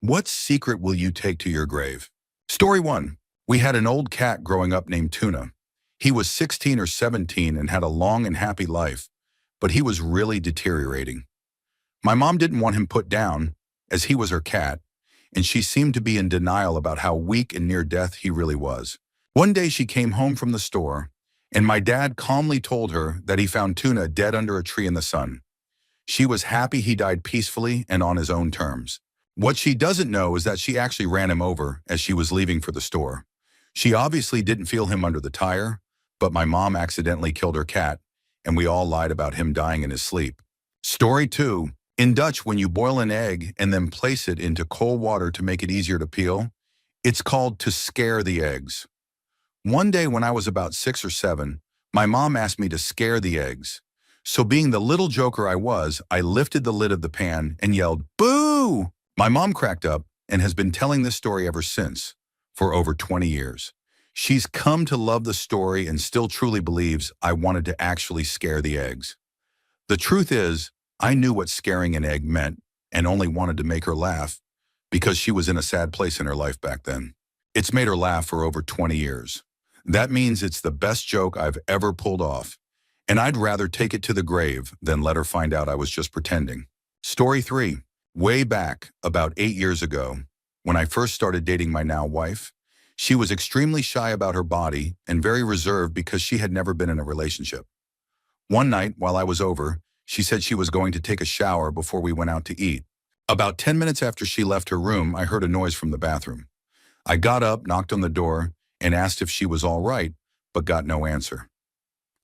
What secret will you take to your grave? Story 1. We had an old cat growing up named Tuna. He was 16 or 17 and had a long and happy life, but he was really deteriorating. My mom didn't want him put down, as he was her cat, and she seemed to be in denial about how weak and near death he really was. One day she came home from the store, and my dad calmly told her that he found Tuna dead under a tree in the sun. She was happy he died peacefully and on his own terms. What she doesn't know is that she actually ran him over as she was leaving for the store. She obviously didn't feel him under the tire, but my mom accidentally killed her cat, and we all lied about him dying in his sleep. Story 2. In Dutch, when you boil an egg and then place it into cold water to make it easier to peel, it's called to scare the eggs. One day when I was about 6 or 7, my mom asked me to scare the eggs. So being the little joker I was, I lifted the lid of the pan and yelled, "Boo!" My mom cracked up and has been telling this story ever since, for over 20 years. She's come to love the story and still truly believes I wanted to actually scare the eggs. The truth is, I knew what scaring an egg meant and only wanted to make her laugh because she was in a sad place in her life back then. It's made her laugh for over 20 years. That means it's the best joke I've ever pulled off, and I'd rather take it to the grave than let her find out I was just pretending. Story 3. Way back, about 8 years ago, when I first started dating my now wife, she was extremely shy about her body and very reserved because she had never been in a relationship. One night, while I was over, she said she was going to take a shower before we went out to eat. About 10 minutes after she left her room, I heard a noise from the bathroom. I got up, knocked on the door, and asked if she was all right, but got no answer.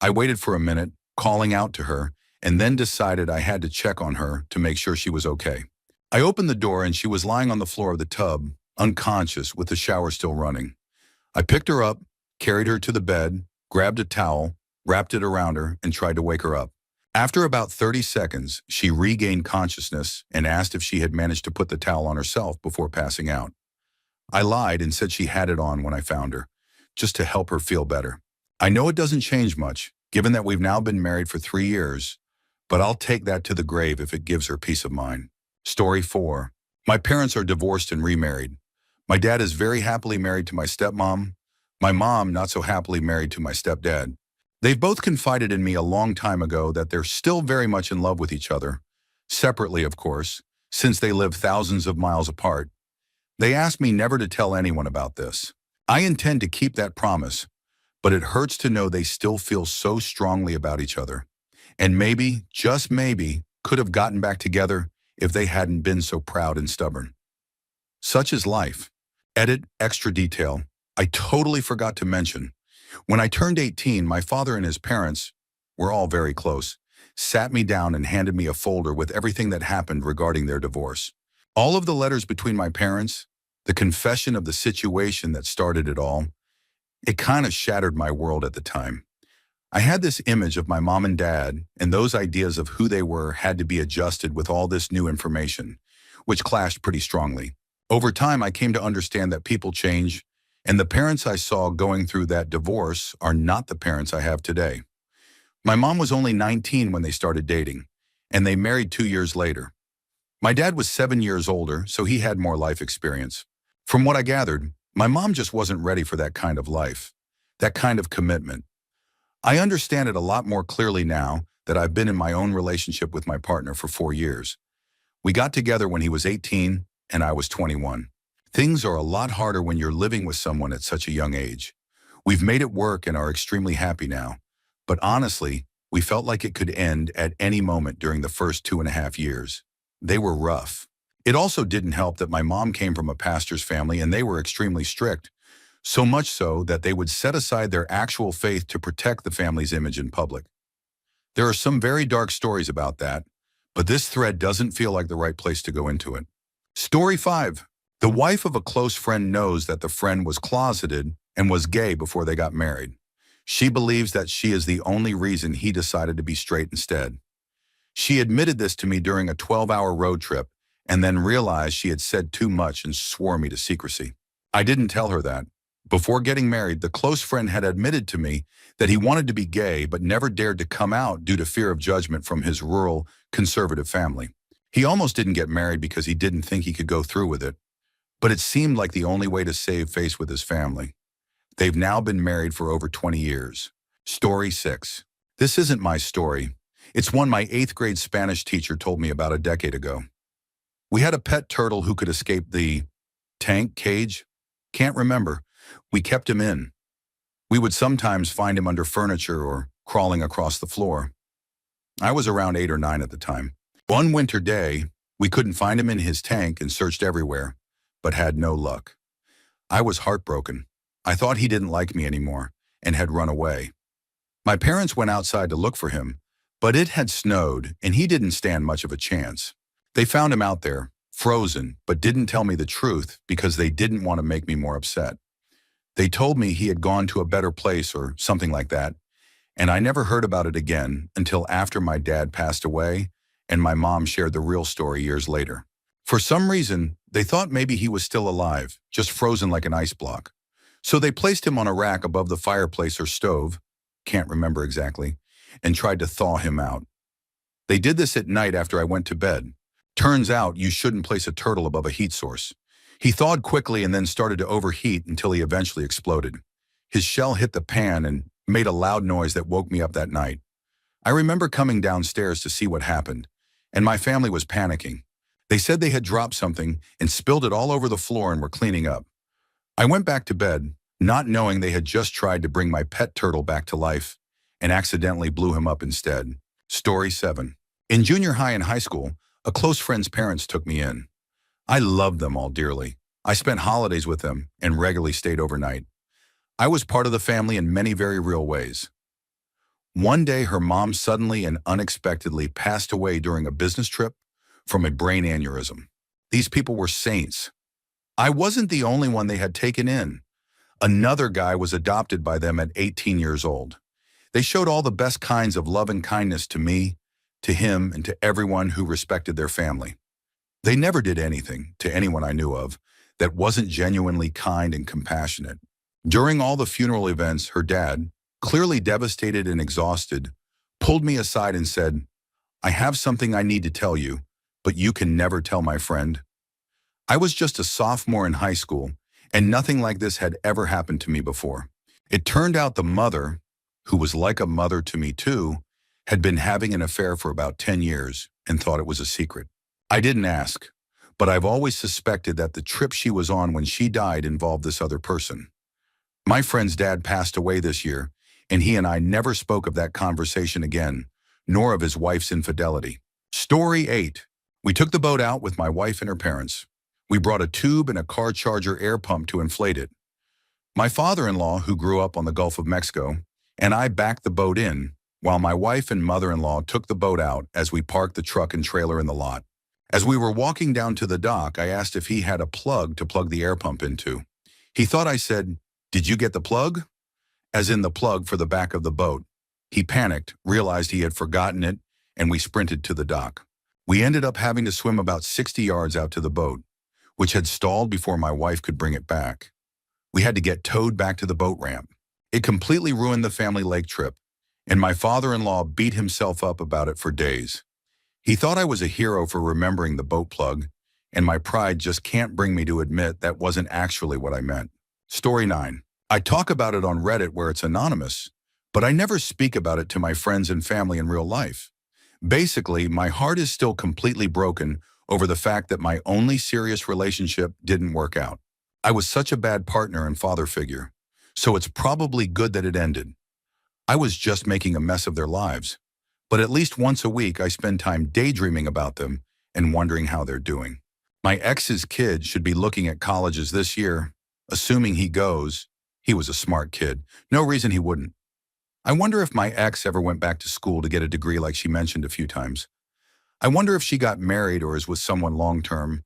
I waited for a minute, calling out to her, and then decided I had to check on her to make sure she was okay. I opened the door and she was lying on the floor of the tub, unconscious, with the shower still running. I picked her up, carried her to the bed, grabbed a towel, wrapped it around her, and tried to wake her up. After about 30 seconds, she regained consciousness and asked if she had managed to put the towel on herself before passing out. I lied and said she had it on when I found her, just to help her feel better. I know it doesn't change much, given that we've now been married for 3 years, but I'll take that to the grave if it gives her peace of mind. Story 4. My parents are divorced and remarried. My dad is very happily married to my stepmom. My mom not so happily married to my stepdad. They've both confided in me a long time ago that they're still very much in love with each other, separately of course, since they live thousands of miles apart. They asked me never to tell anyone about this. I intend to keep that promise, but it hurts to know they still feel so strongly about each other, and maybe, just maybe, could have gotten back together if they hadn't been so proud and stubborn. Such is life. Edit, extra detail. I totally forgot to mention. When I turned 18, my father and his parents, we're all very close, sat me down and handed me a folder with everything that happened regarding their divorce. All of the letters between my parents, the confession of the situation that started it all, it kind of shattered my world at the time. I had this image of my mom and dad, and those ideas of who they were had to be adjusted with all this new information, which clashed pretty strongly. Over time, I came to understand that people change, and the parents I saw going through that divorce are not the parents I have today. My mom was only 19 when they started dating, and they married 2 years later. My dad was 7 years older, so he had more life experience. From what I gathered, my mom just wasn't ready for that kind of life, that kind of commitment. I understand it a lot more clearly now that I've been in my own relationship with my partner for 4 years. We got together when he was 18 and I was 21. Things are a lot harder when you're living with someone at such a young age. We've made it work and are extremely happy now, but honestly, we felt like it could end at any moment during the first 2.5 years. They were rough. It also didn't help that my mom came from a pastor's family and they were extremely strict. So much so that they would set aside their actual faith to protect the family's image in public. There are some very dark stories about that, but this thread doesn't feel like the right place to go into it. Story 5. The wife of a close friend knows that the friend was closeted and was gay before they got married. She believes that she is the only reason he decided to be straight instead. She admitted this to me during a 12-hour road trip and then realized she had said too much and swore me to secrecy. I didn't tell her that. Before getting married, the close friend had admitted to me that he wanted to be gay but never dared to come out due to fear of judgment from his rural, conservative family. He almost didn't get married because he didn't think he could go through with it. but it seemed like the only way to save face with his family. They've now been married for over 20 years. Story 6. This isn't my story. It's one my 8th grade Spanish teacher told me about a decade ago. We had a pet turtle who could escape the tank cage. Can't remember. We kept him in. We would sometimes find him under furniture or crawling across the floor. I was around 8 or 9 at the time. One winter day, we couldn't find him in his tank and searched everywhere, but had no luck. I was heartbroken. I thought he didn't like me anymore and had run away. My parents went outside to look for him, but it had snowed and he didn't stand much of a chance. They found him out there, frozen, but didn't tell me the truth because they didn't want to make me more upset. They told me he had gone to a better place or something like that, and I never heard about it again until after my dad passed away and my mom shared the real story years later. For some reason, they thought maybe he was still alive, just frozen like an ice block. So they placed him on a rack above the fireplace or stove, can't remember exactly, and tried to thaw him out. They did this at night after I went to bed. Turns out you shouldn't place a turtle above a heat source. He thawed quickly and then started to overheat until he eventually exploded. His shell hit the pan and made a loud noise that woke me up that night. I remember coming downstairs to see what happened, and my family was panicking. They said they had dropped something and spilled it all over the floor and were cleaning up. I went back to bed, not knowing they had just tried to bring my pet turtle back to life and accidentally blew him up instead. Story 7. In junior high and high school, a close friend's parents took me in. I loved them all dearly. I spent holidays with them and regularly stayed overnight. I was part of the family in many very real ways. One day, her mom suddenly and unexpectedly passed away during a business trip from a brain aneurysm. These people were saints. I wasn't the only one they had taken in. Another guy was adopted by them at 18 years old. They showed all the best kinds of love and kindness to me, to him, and to everyone who respected their family. They never did anything, to anyone I knew of, that wasn't genuinely kind and compassionate. During all the funeral events, her dad, clearly devastated and exhausted, pulled me aside and said, "I have something I need to tell you, but you can never tell my friend." I was just a sophomore in high school, and nothing like this had ever happened to me before. It turned out the mother, who was like a mother to me too, had been having an affair for about 10 years and thought it was a secret. I didn't ask, but I've always suspected that the trip she was on when she died involved this other person. My friend's dad passed away this year, and he and I never spoke of that conversation again, nor of his wife's infidelity. Story 8. We took the boat out with my wife and her parents. We brought a tube and a car charger air pump to inflate it. My father-in-law, who grew up on the Gulf of Mexico, and I backed the boat in, while my wife and mother-in-law took the boat out as we parked the truck and trailer in the lot. As we were walking down to the dock, I asked if he had a plug to plug the air pump into. He thought I said, "Did you get the plug?" As in the plug for the back of the boat. He panicked, realized he had forgotten it, and we sprinted to the dock. We ended up having to swim about 60 yards out to the boat, which had stalled before my wife could bring it back. We had to get towed back to the boat ramp. It completely ruined the family lake trip, and my father-in-law beat himself up about it for days. He thought I was a hero for remembering the boat plug, and my pride just can't bring me to admit that wasn't actually what I meant. Story 9. I talk about it on Reddit where it's anonymous, but I never speak about it to my friends and family in real life. Basically, my heart is still completely broken over the fact that my only serious relationship didn't work out. I was such a bad partner and father figure, so it's probably good that it ended. I was just making a mess of their lives, but at least once a week I spend time daydreaming about them and wondering how they're doing. My ex's kid should be looking at colleges this year, assuming he goes. He was a smart kid. No reason he wouldn't. I wonder if my ex ever went back to school to get a degree like she mentioned a few times. I wonder if she got married or is with someone long-term,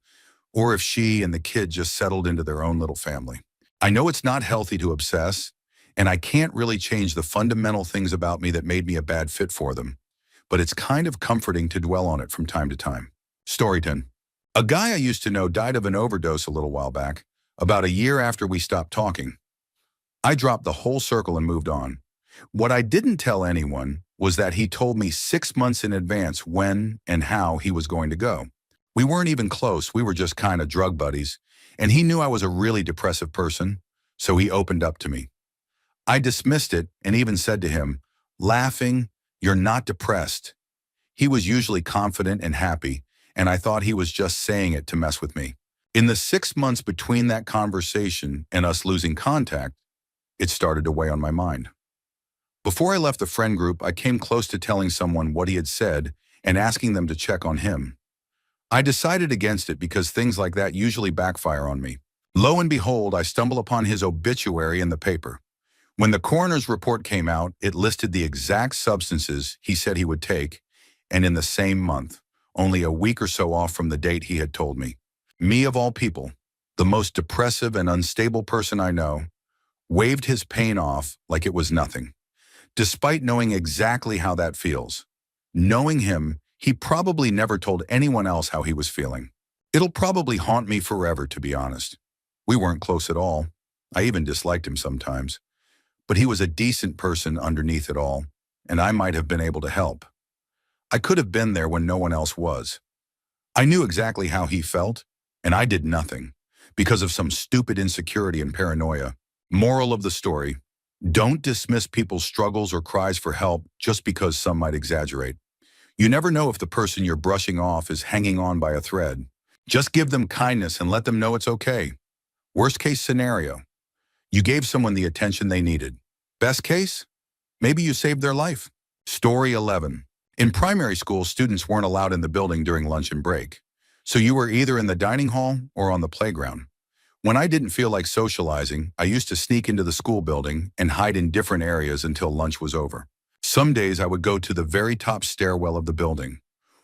or if she and the kid just settled into their own little family. I know it's not healthy to obsess, and I can't really change the fundamental things about me that made me a bad fit for them, but it's kind of comforting to dwell on it from time to time. Story 10. A guy I used to know died of an overdose a little while back, about a year after we stopped talking. I dropped the whole circle and moved on. What I didn't tell anyone was that he told me 6 months in advance when and how he was going to go. We weren't even close, we were just kind of drug buddies, And he knew I was a really depressive person, so he opened up to me. I dismissed it and even said to him, laughing, "You're not depressed." He was usually confident and happy, and I thought he was just saying it to mess with me. In the 6 months between that conversation and us losing contact, it started to weigh on my mind. Before I left the friend group, I came close to telling someone what he had said and asking them to check on him. I decided against it because things like that usually backfire on me. Lo and behold, I stumble upon his obituary in the paper. When the coroner's report came out, it listed the exact substances he said he would take, and in the same month, only a week or so off from the date he had told me. Me of all people, the most depressive and unstable person I know, waved his pain off like it was nothing. Despite knowing exactly how that feels. Knowing him, he probably never told anyone else how he was feeling. It'll probably haunt me forever, to be honest. We weren't close at all. I even disliked him sometimes. But he was a decent person underneath it all, and I might have been able to help. I could have been there when no one else was. I knew exactly how he felt, and I did nothing, because of some stupid insecurity and paranoia. Moral of the story: don't dismiss people's struggles or cries for help just because some might exaggerate. You never know if the person you're brushing off is hanging on by a thread. Just give them kindness and let them know it's okay. Worst case scenario: you gave someone the attention they needed. Best case? Maybe you saved their life. Story 11. In primary school, students weren't allowed in the building during lunch and break. So you were either in the dining hall or on the playground. When I didn't feel like socializing, I used to sneak into the school building and hide in different areas until lunch was over. Some days I would go to the very top stairwell of the building.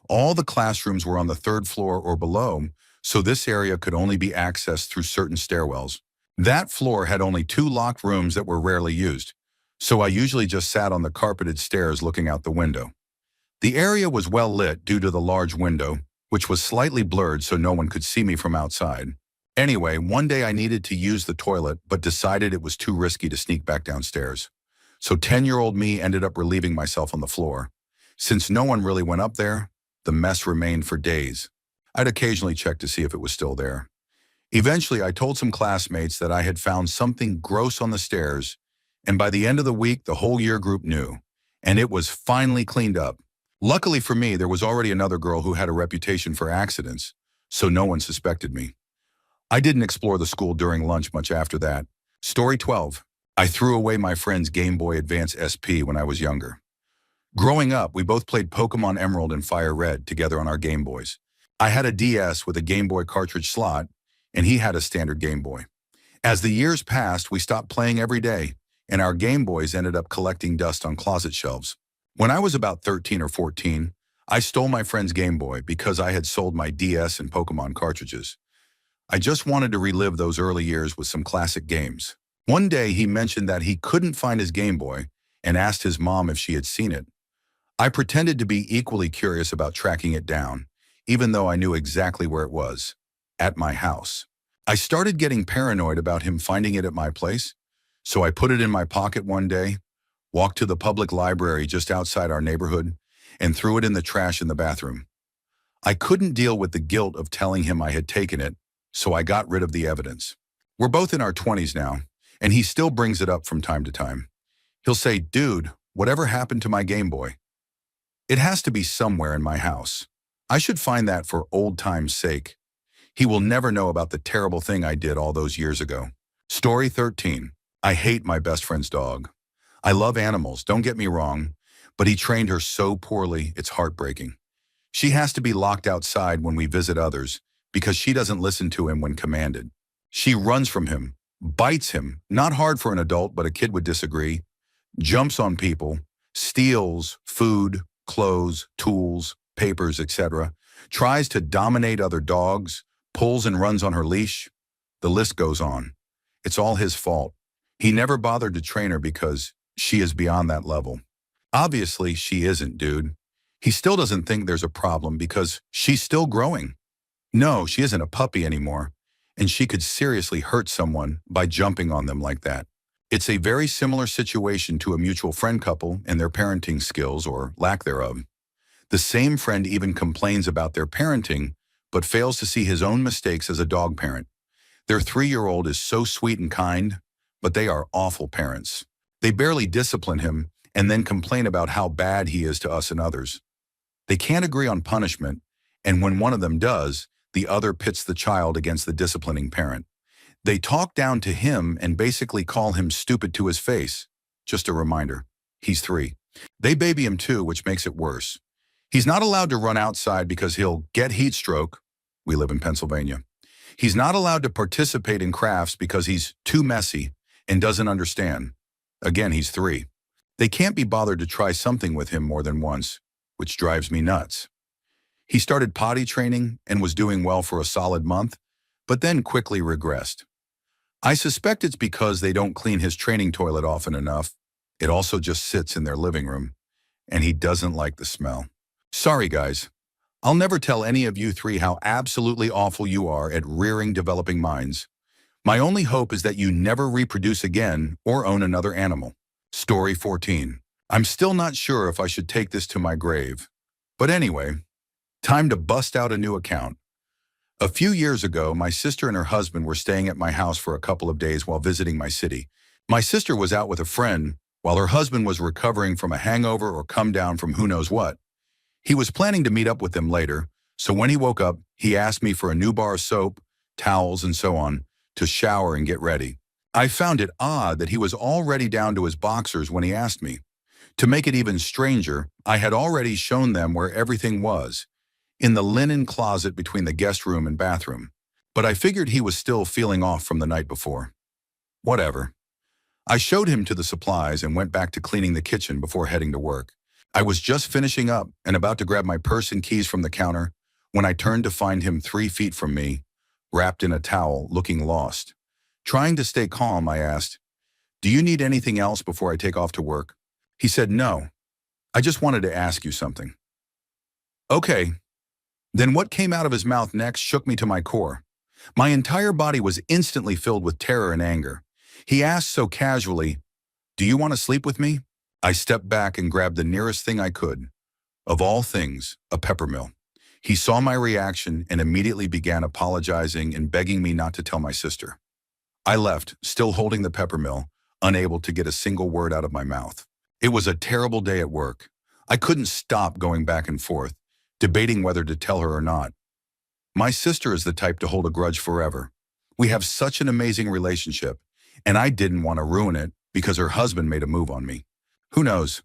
All the classrooms were on the third floor or below, so this area could only be accessed through certain stairwells. That floor had only 2 locked rooms that were rarely used, so I usually just sat on the carpeted stairs looking out the window. The area was well lit due to the large window, which was slightly blurred so no one could see me from outside. Anyway, one day I needed to use the toilet but decided it was too risky to sneak back downstairs. So 10-year-old me ended up relieving myself on the floor. Since no one really went up there, the mess remained for days. I'd occasionally check to see if it was still there. Eventually, I told some classmates that I had found something gross on the stairs, and by the end of the week, the whole year group knew, and it was finally cleaned up. Luckily for me, there was already another girl who had a reputation for accidents, so no one suspected me. I didn't explore the school during lunch much after that. Story 12. I threw away my friend's Game Boy Advance SP when I was younger. Growing up, we both played Pokemon Emerald and Fire Red together on our Game Boys. I had a DS with a Game Boy cartridge slot, and he had a standard Game Boy. As the years passed, we stopped playing every day, and our Game Boys ended up collecting dust on closet shelves. When I was about 13 or 14, I stole my friend's Game Boy because I had sold my DS and Pokemon cartridges. I just wanted to relive those early years with some classic games. One day he mentioned that he couldn't find his Game Boy and asked his mom if she had seen it. I pretended to be equally curious about tracking it down, even though I knew exactly where it was, at my house. I started getting paranoid about him finding it at my place, so I put it in my pocket one day, walked to the public library just outside our neighborhood, and threw it in the trash in the bathroom. I couldn't deal with the guilt of telling him I had taken it, so I got rid of the evidence. We're both in our 20s now, and he still brings it up from time to time. He'll say, "Dude, whatever happened to my Game Boy?" It has to be somewhere in my house. I should find that for old time's sake. He will never know about the terrible thing I did all those years ago. Story 13. I hate my best friend's dog. I love animals, don't get me wrong, but he trained her so poorly, it's heartbreaking. She has to be locked outside when we visit others because she doesn't listen to him when commanded. She runs from him, bites him, not hard for an adult, but a kid would disagree, jumps on people, steals food, clothes, tools, papers, etc., tries to dominate other dogs, pulls and runs on her leash. The list goes on. It's all his fault. He never bothered to train her because she is beyond that level. Obviously, she isn't, dude. He still doesn't think there's a problem because she's still growing. No, she isn't a puppy anymore, and she could seriously hurt someone by jumping on them like that. It's a very similar situation to a mutual friend couple and their parenting skills or lack thereof. The same friend even complains about their parenting, but fails to see his own mistakes as a dog parent. Their 3-year-old is so sweet and kind, but they are awful parents. They barely discipline him and then complain about how bad he is to us and others. They can't agree on punishment, and when one of them does, the other pits the child against the disciplining parent. They talk down to him and basically call him stupid to his face. Just a reminder, he's 3. They baby him too, which makes it worse. He's not allowed to run outside because he'll get heat stroke. We live in Pennsylvania. He's not allowed to participate in crafts because he's too messy and doesn't understand. Again, he's 3. They can't be bothered to try something with him more than once, which drives me nuts. He started potty training and was doing well for a solid month, but then quickly regressed. I suspect it's because they don't clean his training toilet often enough. It also just sits in their living room, and he doesn't like the smell. Sorry, guys. I'll never tell any of you 3 how absolutely awful you are at rearing developing minds. My only hope is that you never reproduce again or own another animal. Story 14. I'm still not sure if I should take this to my grave. But anyway, time to bust out a new account. A few years ago, my sister and her husband were staying at my house for a couple of days while visiting my city. My sister was out with a friend, while her husband was recovering from a hangover or come down from who knows what. He was planning to meet up with them later, so when he woke up, he asked me for a new bar of soap, towels, and so on, to shower and get ready. I found it odd that he was already down to his boxers when he asked me. To make it even stranger, I had already shown them where everything was, in the linen closet between the guest room and bathroom. But I figured he was still feeling off from the night before. Whatever. I showed him to the supplies and went back to cleaning the kitchen before heading to work. I was just finishing up and about to grab my purse and keys from the counter when I turned to find him 3 feet from me, wrapped in a towel, looking lost. Trying to stay calm, I asked, "Do you need anything else before I take off to work?" He said, "No. I just wanted to ask you something." Okay. Then what came out of his mouth next shook me to my core. My entire body was instantly filled with terror and anger. He asked so casually, "Do you want to sleep with me?" I stepped back and grabbed the nearest thing I could. Of all things, a peppermill. He saw my reaction and immediately began apologizing and begging me not to tell my sister. I left, still holding the peppermill, unable to get a single word out of my mouth. It was a terrible day at work. I couldn't stop going back and forth, debating whether to tell her or not. My sister is the type to hold a grudge forever. We have such an amazing relationship, and I didn't want to ruin it because her husband made a move on me. Who knows?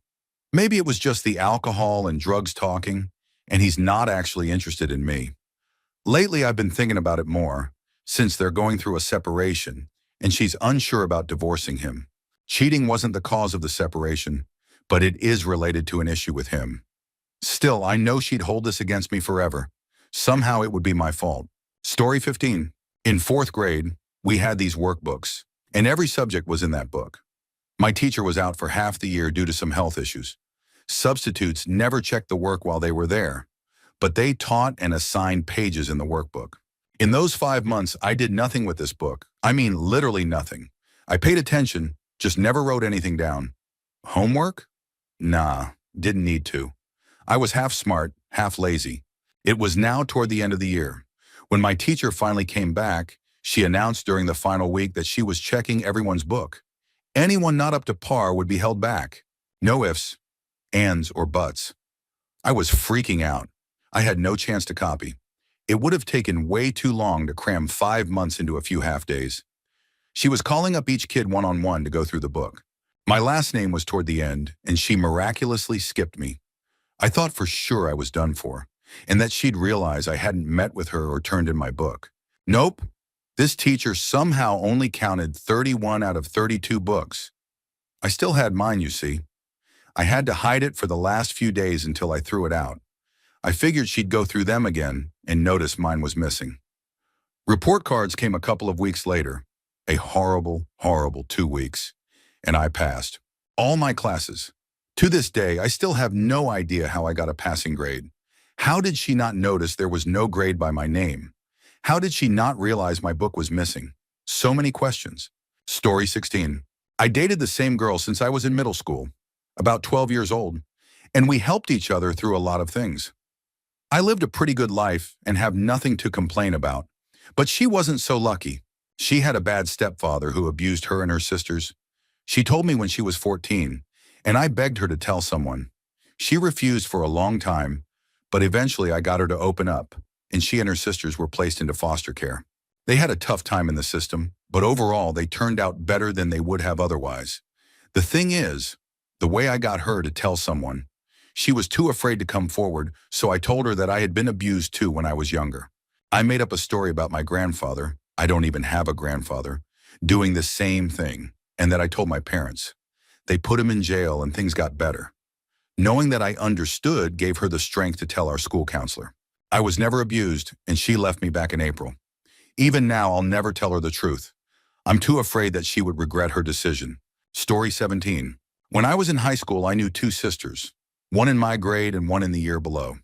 Maybe it was just the alcohol and drugs talking, and he's not actually interested in me. Lately, I've been thinking about it more, since they're going through a separation, and she's unsure about divorcing him. Cheating wasn't the cause of the separation, but it is related to an issue with him. Still, I know she'd hold this against me forever. Somehow it would be my fault. Story 15. In 4th grade, we had these workbooks, and every subject was in that book. My teacher was out for half the year due to some health issues. Substitutes never checked the work while they were there, but they taught and assigned pages in the workbook. In those 5 months, I did nothing with this book. I mean, literally nothing. I paid attention, just never wrote anything down. Homework? Nah, didn't need to. I was half smart, half lazy. It was now toward the end of the year. When my teacher finally came back, she announced during the final week that she was checking everyone's book. Anyone not up to par would be held back. No ifs, ands, or buts. I was freaking out. I had no chance to copy. It would have taken way too long to cram 5 months into a few half days. She was calling up each kid one-on-one to go through the book. My last name was toward the end, and she miraculously skipped me. I thought for sure I was done for, and that she'd realize I hadn't met with her or turned in my book. Nope. This teacher somehow only counted 31 out of 32 books. I still had mine, you see. I had to hide it for the last few days until I threw it out. I figured she'd go through them again and notice mine was missing. Report cards came a couple of weeks later. A horrible, horrible 2 weeks. And I passed. All my classes. To this day, I still have no idea how I got a passing grade. How did she not notice there was no grade by my name? How did she not realize my book was missing? So many questions. Story 16. I dated the same girl since I was in middle school, about 12 years old, and we helped each other through a lot of things. I lived a pretty good life and have nothing to complain about, but she wasn't so lucky. She had a bad stepfather who abused her and her sisters. She told me when she was 14, and I begged her to tell someone. She refused for a long time, but eventually I got her to open up, and she and her sisters were placed into foster care. They had a tough time in the system, but overall they turned out better than they would have otherwise. The thing is, the way I got her to tell someone, she was too afraid to come forward, so I told her that I had been abused too when I was younger. I made up a story about my grandfather, I don't even have a grandfather, doing the same thing, and that I told my parents. They put him in jail and things got better. Knowing that I understood gave her the strength to tell our school counselor. I was never abused, and she left me back in April. Even now, I'll never tell her the truth. I'm too afraid that she would regret her decision. Story 17. When I was in high school, I knew two sisters, one in my grade and one in the year below.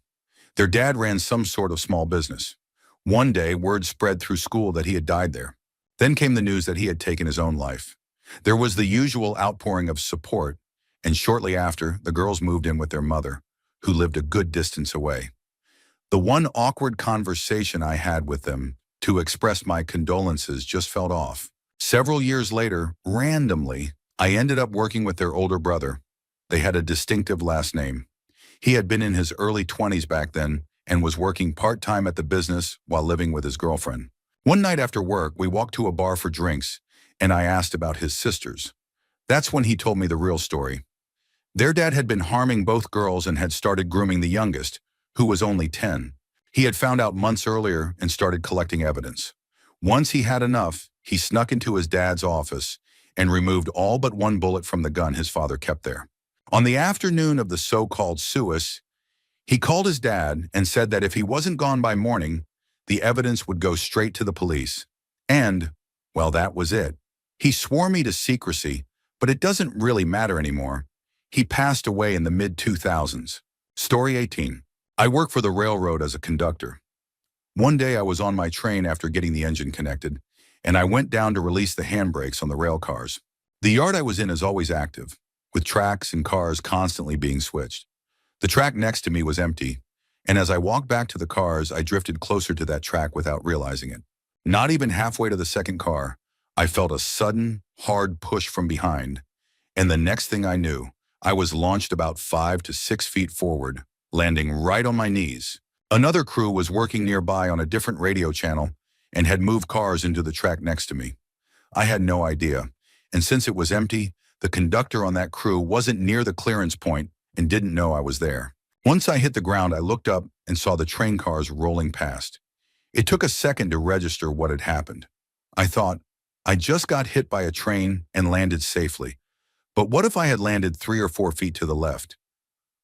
Their dad ran some sort of small business. One day, word spread through school that he had died there. Then came the news that he had taken his own life. There was the usual outpouring of support, and shortly after, the girls moved in with their mother, who lived a good distance away. The one awkward conversation I had with them to express my condolences just felt off. Several years later, randomly, I ended up working with their older brother. They had a distinctive last name. He had been in his early 20s back then and was working part-time at the business while living with his girlfriend. One night after work, we walked to a bar for drinks, and I asked about his sisters. That's when he told me the real story. Their dad had been harming both girls and had started grooming the youngest, who was only 10. He had found out months earlier and started collecting evidence. Once he had enough, he snuck into his dad's office and removed all but one bullet from the gun his father kept there. On the afternoon of the so-called suicide, he called his dad and said that if he wasn't gone by morning, the evidence would go straight to the police. And, well, that was it. He swore me to secrecy, but it doesn't really matter anymore. He passed away in the mid-2000s. Story 18. I work for the railroad as a conductor. One day I was on my train after getting the engine connected, and I went down to release the handbrakes on the rail cars. The yard I was in is always active, with tracks and cars constantly being switched. The track next to me was empty, and as I walked back to the cars, I drifted closer to that track without realizing it. Not even halfway to the second car, I felt a sudden, hard push from behind, and the next thing I knew, I was launched about 5 to 6 feet forward, landing right on my knees. Another crew was working nearby on a different radio channel and had moved cars into the track next to me. I had no idea, and since it was empty, the conductor on that crew wasn't near the clearance point and didn't know I was there. Once I hit the ground, I looked up and saw the train cars rolling past. It took a second to register what had happened. I thought, I just got hit by a train and landed safely. But what if I had landed 3 or 4 feet to the left?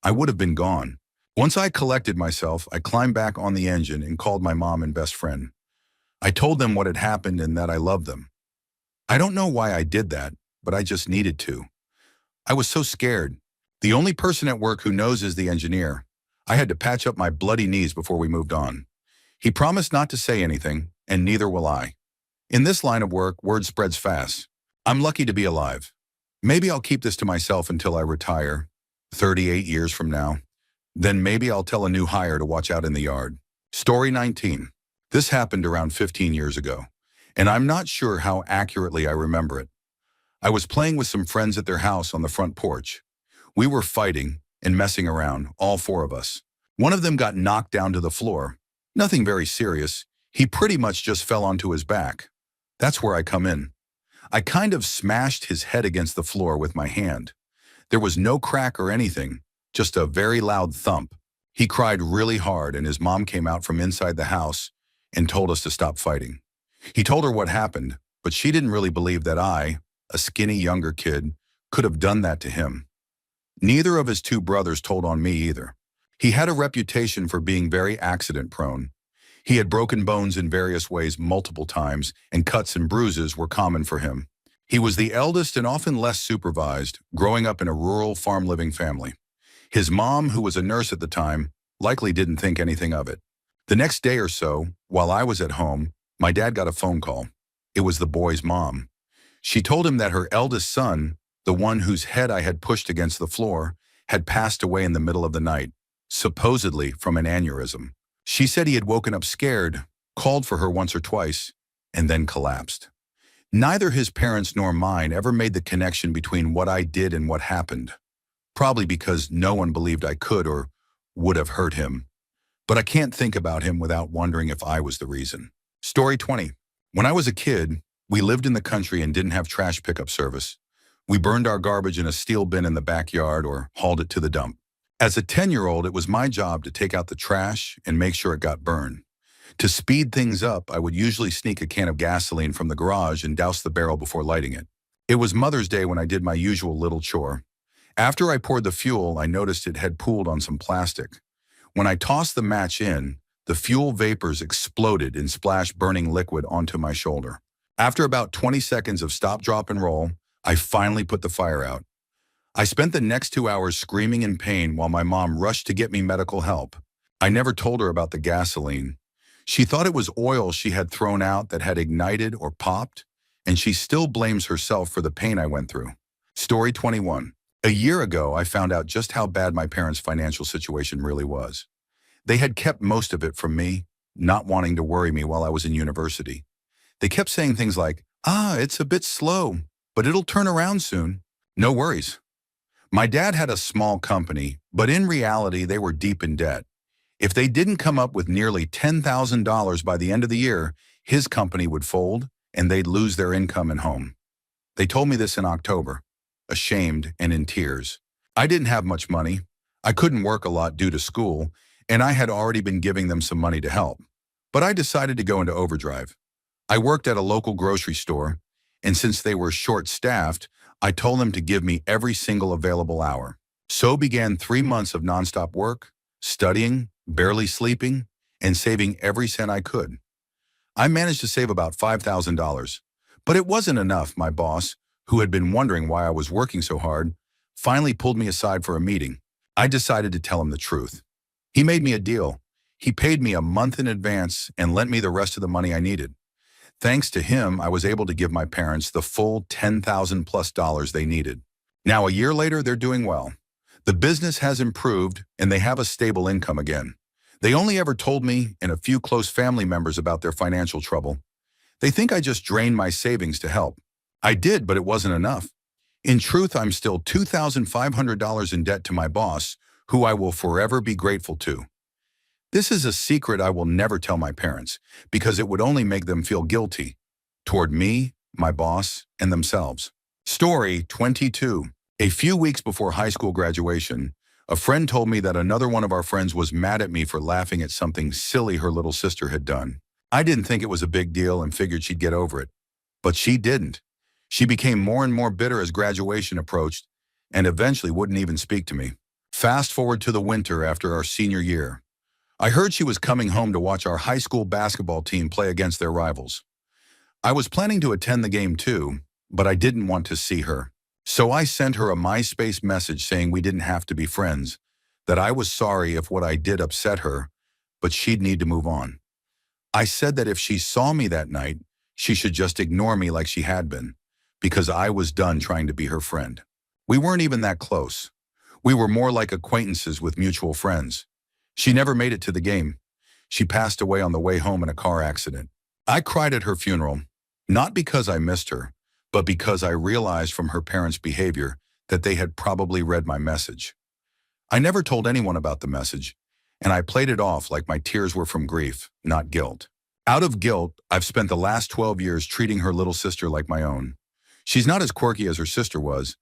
I would have been gone. Once I collected myself, I climbed back on the engine and called my mom and best friend. I told them what had happened and that I loved them. I don't know why I did that, but I just needed to. I was so scared. The only person at work who knows is the engineer. I had to patch up my bloody knees before we moved on. He promised not to say anything, and neither will I. In this line of work, word spreads fast. I'm lucky to be alive. Maybe I'll keep this to myself until I retire, 38 years from now. Then maybe I'll tell a new hire to watch out in the yard. Story 19. This happened around 15 years ago, and I'm not sure how accurately I remember it. I was playing with some friends at their house on the front porch. We were fighting and messing around, all 4 of us. One of them got knocked down to the floor. Nothing very serious. He pretty much just fell onto his back. That's where I come in. I kind of smashed his head against the floor with my hand. There was no crack or anything, just a very loud thump. He cried really hard, and his mom came out from inside the house and told us to stop fighting. He told her what happened, but she didn't really believe that I, a skinny younger kid, could have done that to him. Neither of his 2 brothers told on me either. He had a reputation for being very accident-prone. He had broken bones in various ways multiple times, and cuts and bruises were common for him. He was the eldest and often less supervised, growing up in a rural farm-living family. His mom, who was a nurse at the time, likely didn't think anything of it. The next day or so, while I was at home, my dad got a phone call. It was the boy's mom. She told him that her eldest son, the one whose head I had pushed against the floor, had passed away in the middle of the night, supposedly from an aneurysm. She said he had woken up scared, called for her once or twice, and then collapsed. Neither his parents nor mine ever made the connection between what I did and what happened, probably because no one believed I could or would have hurt him. But I can't think about him without wondering if I was the reason. Story 20. When I was a kid, we lived in the country and didn't have trash pickup service. We burned our garbage in a steel bin in the backyard or hauled it to the dump. As a 10-year-old, it was my job to take out the trash and make sure it got burned. To speed things up, I would usually sneak a can of gasoline from the garage and douse the barrel before lighting it. It was Mother's Day when I did my usual little chore. After I poured the fuel, I noticed it had pooled on some plastic. When I tossed the match in, the fuel vapors exploded and splashed burning liquid onto my shoulder. After about 20 seconds of stop, drop, and roll, I finally put the fire out. I spent the next 2 hours screaming in pain while my mom rushed to get me medical help. I never told her about the gasoline. She thought it was oil she had thrown out that had ignited or popped, and she still blames herself for the pain I went through. Story 21. A year ago, I found out just how bad my parents' financial situation really was. They had kept most of it from me, not wanting to worry me while I was in university. They kept saying things like, it's a bit slow, but it'll turn around soon. No worries. My dad had a small company, but in reality, they were deep in debt. If they didn't come up with nearly $10,000 by the end of the year, his company would fold and they'd lose their income and home. They told me this in October, ashamed and in tears. I didn't have much money. I couldn't work a lot due to school, and I had already been giving them some money to help. But I decided to go into overdrive. I worked at a local grocery store, and since they were short-staffed, I told them to give me every single available hour. So began 3 months of nonstop work, studying, barely sleeping, and saving every cent I could. I managed to save about $5,000, but it wasn't enough. My boss, who had been wondering why I was working so hard, finally pulled me aside for a meeting. I decided to tell him the truth. He made me a deal. He paid me a month in advance and lent me the rest of the money I needed. Thanks to him, I was able to give my parents the full $10,000+ they needed. Now, a year later, they're doing well. The business has improved and they have a stable income again. They only ever told me and a few close family members about their financial trouble. They think I just drained my savings to help. I did, but it wasn't enough. In truth, I'm still $2,500 in debt to my boss, who I will forever be grateful to. This is a secret I will never tell my parents, because it would only make them feel guilty toward me, my boss, and themselves. Story 22. A few weeks before high school graduation, a friend told me that another one of our friends was mad at me for laughing at something silly her little sister had done. I didn't think it was a big deal and figured she'd get over it. But she didn't. She became more and more bitter as graduation approached and eventually wouldn't even speak to me. Fast forward to the winter after our senior year. I heard she was coming home to watch our high school basketball team play against their rivals. I was planning to attend the game too, but I didn't want to see her. So I sent her a MySpace message saying we didn't have to be friends, that I was sorry if what I did upset her, but she'd need to move on. I said that if she saw me that night, she should just ignore me like she had been, because I was done trying to be her friend. We weren't even that close. We were more like acquaintances with mutual friends. She never made it to the game. She passed away on the way home in a car accident. I cried at her funeral, not because I missed her, but because I realized from her parents' behavior that they had probably read my message. I never told anyone about the message, and I played it off like my tears were from grief, not guilt. Out of guilt, I've spent the last 12 years treating her little sister like my own. She's not as quirky as her sister was,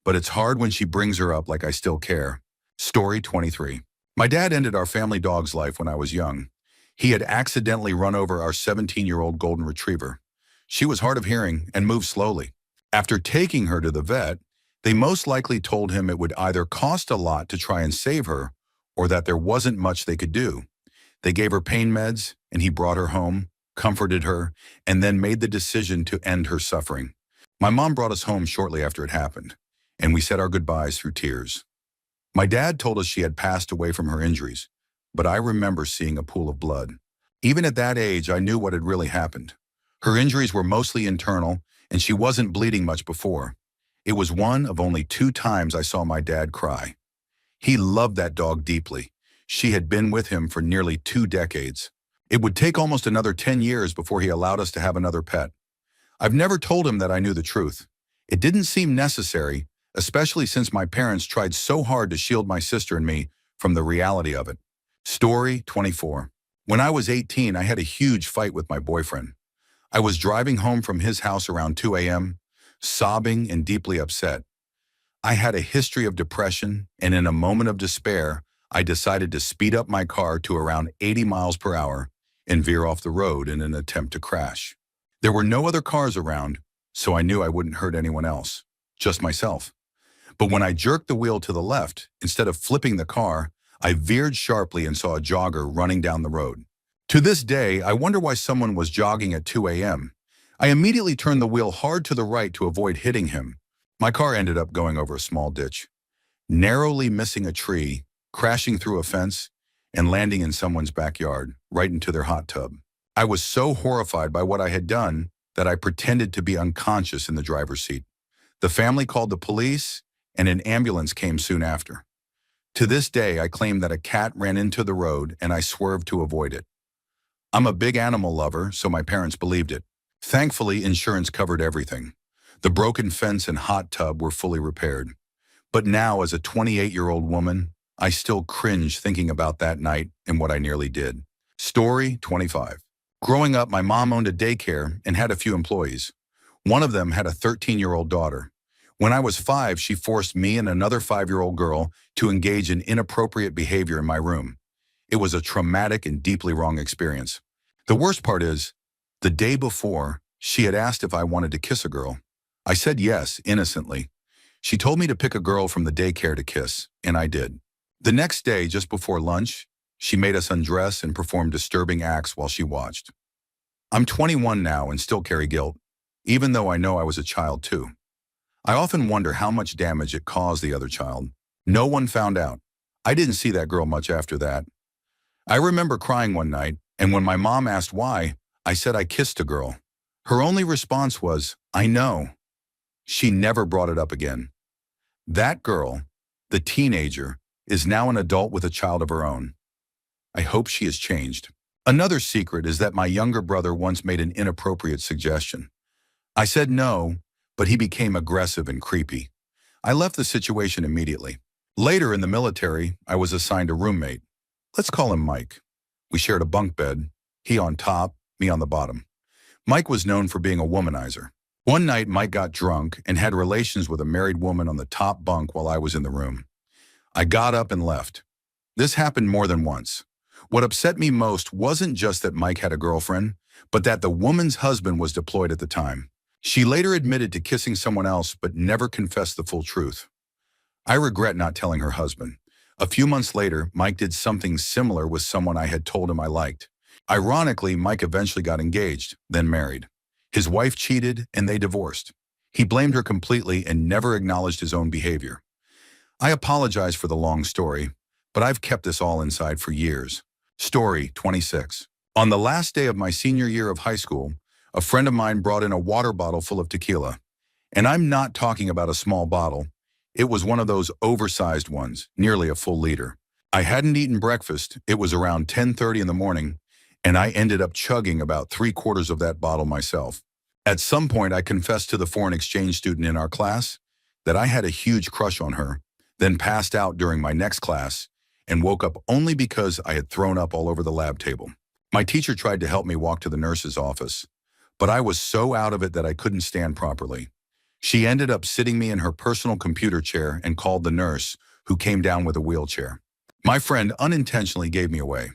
but it's hard when she brings her up like I still care. Story 23. My dad ended our family dog's life when I was young. He had accidentally run over our 17-year-old golden retriever. She was hard of hearing and moved slowly. After taking her to the vet, they most likely told him it would either cost a lot to try and save her or that there wasn't much they could do. They gave her pain meds, and he brought her home, comforted her, and then made the decision to end her suffering. My mom brought us home shortly after it happened, and we said our goodbyes through tears. My dad told us she had passed away from her injuries, but I remember seeing a pool of blood. Even at that age, I knew what had really happened. Her injuries were mostly internal, and she wasn't bleeding much before. It was one of only 2 times I saw my dad cry. He loved that dog deeply. She had been with him for nearly 2 decades. It would take almost another 10 years before he allowed us to have another pet. I've never told him that I knew the truth. It didn't seem necessary, especially since my parents tried so hard to shield my sister and me from the reality of it. Story 24. When I was 18, I had a huge fight with my boyfriend. I was driving home from his house around 2 a.m., sobbing and deeply upset. I had a history of depression, and in a moment of despair, I decided to speed up my car to around 80 miles per hour and veer off the road in an attempt to crash. There were no other cars around, so I knew I wouldn't hurt anyone else, just myself. But when I jerked the wheel to the left, instead of flipping the car, I veered sharply and saw a jogger running down the road. To this day, I wonder why someone was jogging at 2 a.m. I immediately turned the wheel hard to the right to avoid hitting him. My car ended up going over a small ditch, narrowly missing a tree, crashing through a fence, and landing in someone's backyard, right into their hot tub. I was so horrified by what I had done that I pretended to be unconscious in the driver's seat. The family called the police, and an ambulance came soon after. To this day, I claim that a cat ran into the road and I swerved to avoid it. I'm a big animal lover, so my parents believed it. Thankfully, insurance covered everything. The broken fence and hot tub were fully repaired. But now, as a 28-year-old woman, I still cringe thinking about that night and what I nearly did. Story 25. Growing up, my mom owned a daycare and had a few employees. One of them had a 13-year-old daughter. When I was 5, she forced me and another 5-year-old girl to engage in inappropriate behavior in my room. It was a traumatic and deeply wrong experience. The worst part is, the day before, she had asked if I wanted to kiss a girl. I said yes, innocently. She told me to pick a girl from the daycare to kiss, and I did. The next day, just before lunch, she made us undress and perform disturbing acts while she watched. I'm 21 now and still carry guilt, even though I know I was a child too. I often wonder how much damage it caused the other child. No one found out. I didn't see that girl much after that. I remember crying one night, and when my mom asked why, I said I kissed a girl. Her only response was, "I know." She never brought it up again. That girl, the teenager, is now an adult with a child of her own. I hope she has changed. Another secret is that my younger brother once made an inappropriate suggestion. I said no, but he became aggressive and creepy. I left the situation immediately. Later in the military, I was assigned a roommate. Let's call him Mike. We shared a bunk bed, he on top, me on the bottom. Mike was known for being a womanizer. One night, Mike got drunk and had relations with a married woman on the top bunk while I was in the room. I got up and left. This happened more than once. What upset me most wasn't just that Mike had a girlfriend, but that the woman's husband was deployed at the time. She later admitted to kissing someone else but never confessed the full truth. I regret not telling her husband. A few months later, Mike did something similar with someone I had told him I liked. Ironically, Mike eventually got engaged, then married. His wife cheated and they divorced. He blamed her completely and never acknowledged his own behavior. I apologize for the long story, but I've kept this all inside for years. Story 26. On the last day of my senior year of high school, a friend of mine brought in a water bottle full of tequila. And I'm not talking about a small bottle. It was one of those oversized ones, nearly a full liter. I hadn't eaten breakfast. It was around 10:30 in the morning, and I ended up chugging about 3/4 of that bottle myself. At some point, I confessed to the foreign exchange student in our class that I had a huge crush on her, then passed out during my next class and woke up only because I had thrown up all over the lab table. My teacher tried to help me walk to the nurse's office, but I was so out of it that I couldn't stand properly. She ended up sitting me in her personal computer chair and called the nurse, who came down with a wheelchair. My friend unintentionally gave me away.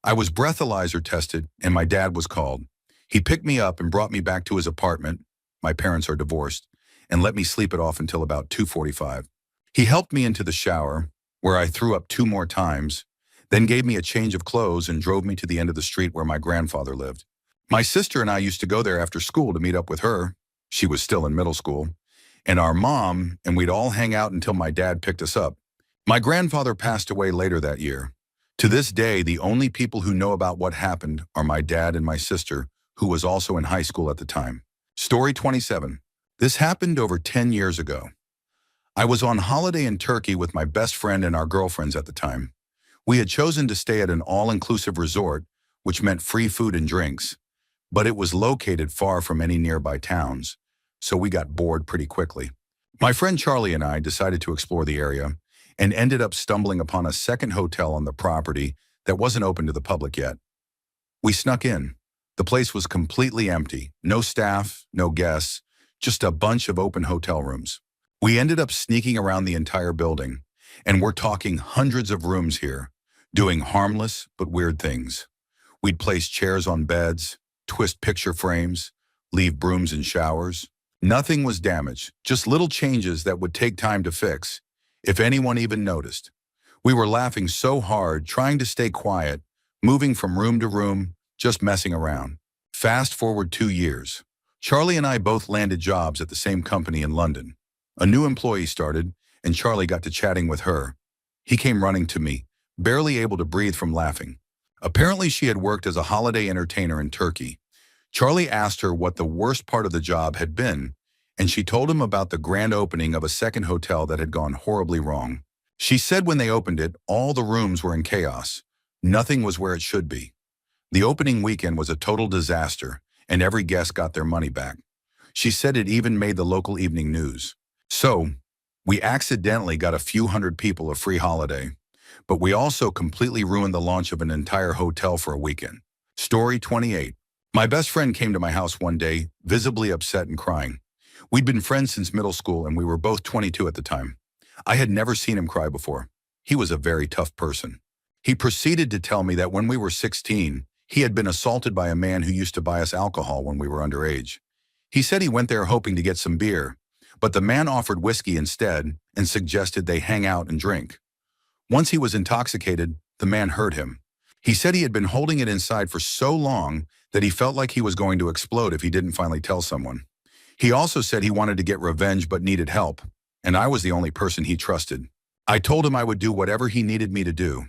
I was breathalyzer tested and my dad was called. He picked me up and brought me back to his apartment. My parents are divorced, and let me sleep it off until about 2:45. He helped me into the shower, where I threw up 2 more times, then gave me a change of clothes and drove me to the end of the street where my grandfather lived. My sister and I used to go there after school to meet up with her. She was still in middle school. And our mom, and we'd all hang out until my dad picked us up. My grandfather passed away later that year. To this day, the only people who know about what happened are my dad and my sister, who was also in high school at the time. Story 27. This happened over 10 years ago. I was on holiday in Turkey with my best friend and our girlfriends at the time. We had chosen to stay at an all-inclusive resort, which meant free food and drinks. but it was located far from any nearby towns, so we got bored pretty quickly. My friend Charlie and I decided to explore the area and ended up stumbling upon a second hotel on the property that wasn't open to the public yet. We snuck in. The place was completely empty. No staff, no guests, just a bunch of open hotel rooms. We ended up sneaking around the entire building, and we're talking hundreds of rooms here, doing harmless but weird things. We'd place chairs on beds, twist picture frames, leave brooms in showers. Nothing was damaged, just little changes that would take time to fix, if anyone even noticed. We were laughing so hard, trying to stay quiet, moving from room to room, just messing around. Fast forward 2 years. Charlie and I both landed jobs at the same company in London. A new employee started, and Charlie got to chatting with her. He came running to me, barely able to breathe from laughing. Apparently she had worked as a holiday entertainer in Turkey. Charlie asked her what the worst part of the job had been, and she told him about the grand opening of a second hotel that had gone horribly wrong. She said when they opened it, all the rooms were in chaos. Nothing was where it should be. The opening weekend was a total disaster, and every guest got their money back. She said it even made the local evening news. So, we accidentally got a few hundred people a free holiday, but we also completely ruined the launch of an entire hotel for a weekend. Story 28. My best friend came to my house one day, visibly upset and crying. We'd been friends since middle school, and we were both 22 at the time. I had never seen him cry before. He was a very tough person. He proceeded to tell me that when we were 16, he had been assaulted by a man who used to buy us alcohol when we were underage. He said he went there hoping to get some beer, but the man offered whiskey instead and suggested they hang out and drink. Once he was intoxicated, the man hurt him. He said he had been holding it inside for so long that he felt like he was going to explode if he didn't finally tell someone. He also said he wanted to get revenge but needed help, and I was the only person he trusted. I told him I would do whatever he needed me to do.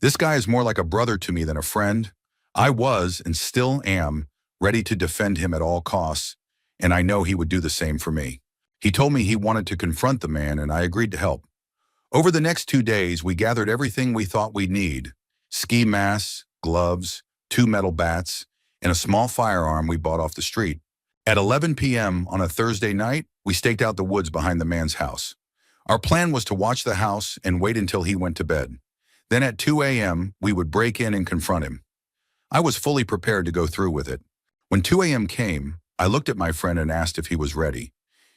This guy is more like a brother to me than a friend. I was, and still am, ready to defend him at all costs, and I know he would do the same for me. He told me he wanted to confront the man, and I agreed to help. Over the next 2 days, we gathered everything we thought we'd need: ski masks, gloves, 2 metal bats, and a small firearm we bought off the street. At 11 p.m. on a Thursday night, we staked out the woods behind the man's house. Our plan was to watch the house and wait until he went to bed. Then at 2 a.m., we would break in and confront him. I was fully prepared to go through with it. When 2 a.m. came, I looked at my friend and asked if he was ready.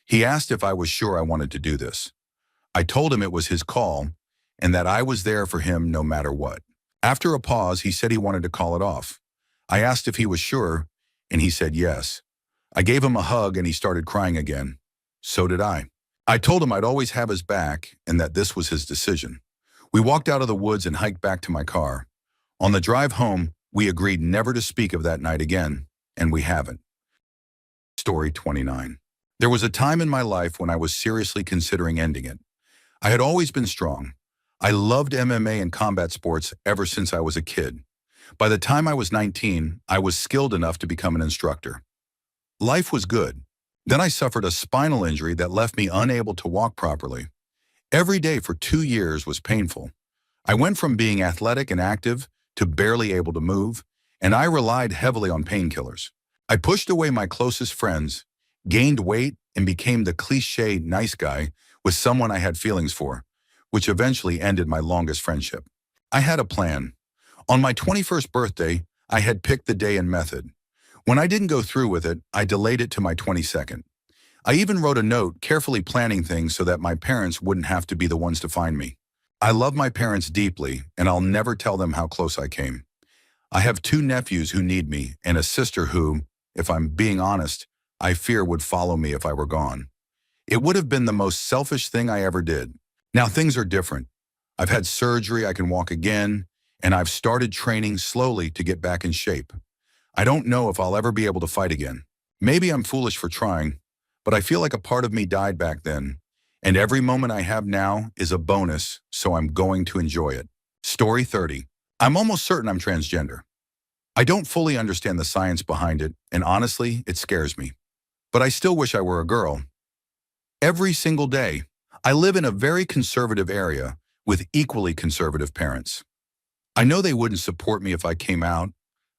He asked if I was sure I wanted to do this. I told him it was his call and that I was there for him no matter what. After a pause, he said he wanted to call it off. I asked if he was sure, and he said yes. I gave him a hug and he started crying again. So did I. I told him I'd always have his back and that this was his decision. We walked out of the woods and hiked back to my car. On the drive home, we agreed never to speak of that night again, and we haven't. Story 29. There was a time in my life when I was seriously considering ending it. I had always been strong. I loved MMA and combat sports ever since I was a kid. By the time I was 19, I was skilled enough to become an instructor. Life was good. Then I suffered a spinal injury that left me unable to walk properly. Every day for 2 years was painful. I went from being athletic and active to barely able to move, and I relied heavily on painkillers. I pushed away my closest friends, gained weight, and became the cliché nice guy with someone I had feelings for, which eventually ended my longest friendship. I had a plan. On my 21st birthday, I had picked the day and method. When I didn't go through with it, I delayed it to my 22nd. I even wrote a note carefully planning things so that my parents wouldn't have to be the ones to find me. I love my parents deeply, and I'll never tell them how close I came. I have 2 nephews who need me and a sister who, if I'm being honest, I fear would follow me if I were gone. It would have been the most selfish thing I ever did. Now things are different. I've had surgery, I can walk again, and I've started training slowly to get back in shape. I don't know if I'll ever be able to fight again. Maybe I'm foolish for trying, but I feel like a part of me died back then, and every moment I have now is a bonus, so I'm going to enjoy it. Story 30. I'm almost certain I'm transgender. I don't fully understand the science behind it, and honestly, it scares me. But I still wish I were a girl. Every single day, I live in a very conservative area with equally conservative parents. I know they wouldn't support me if I came out.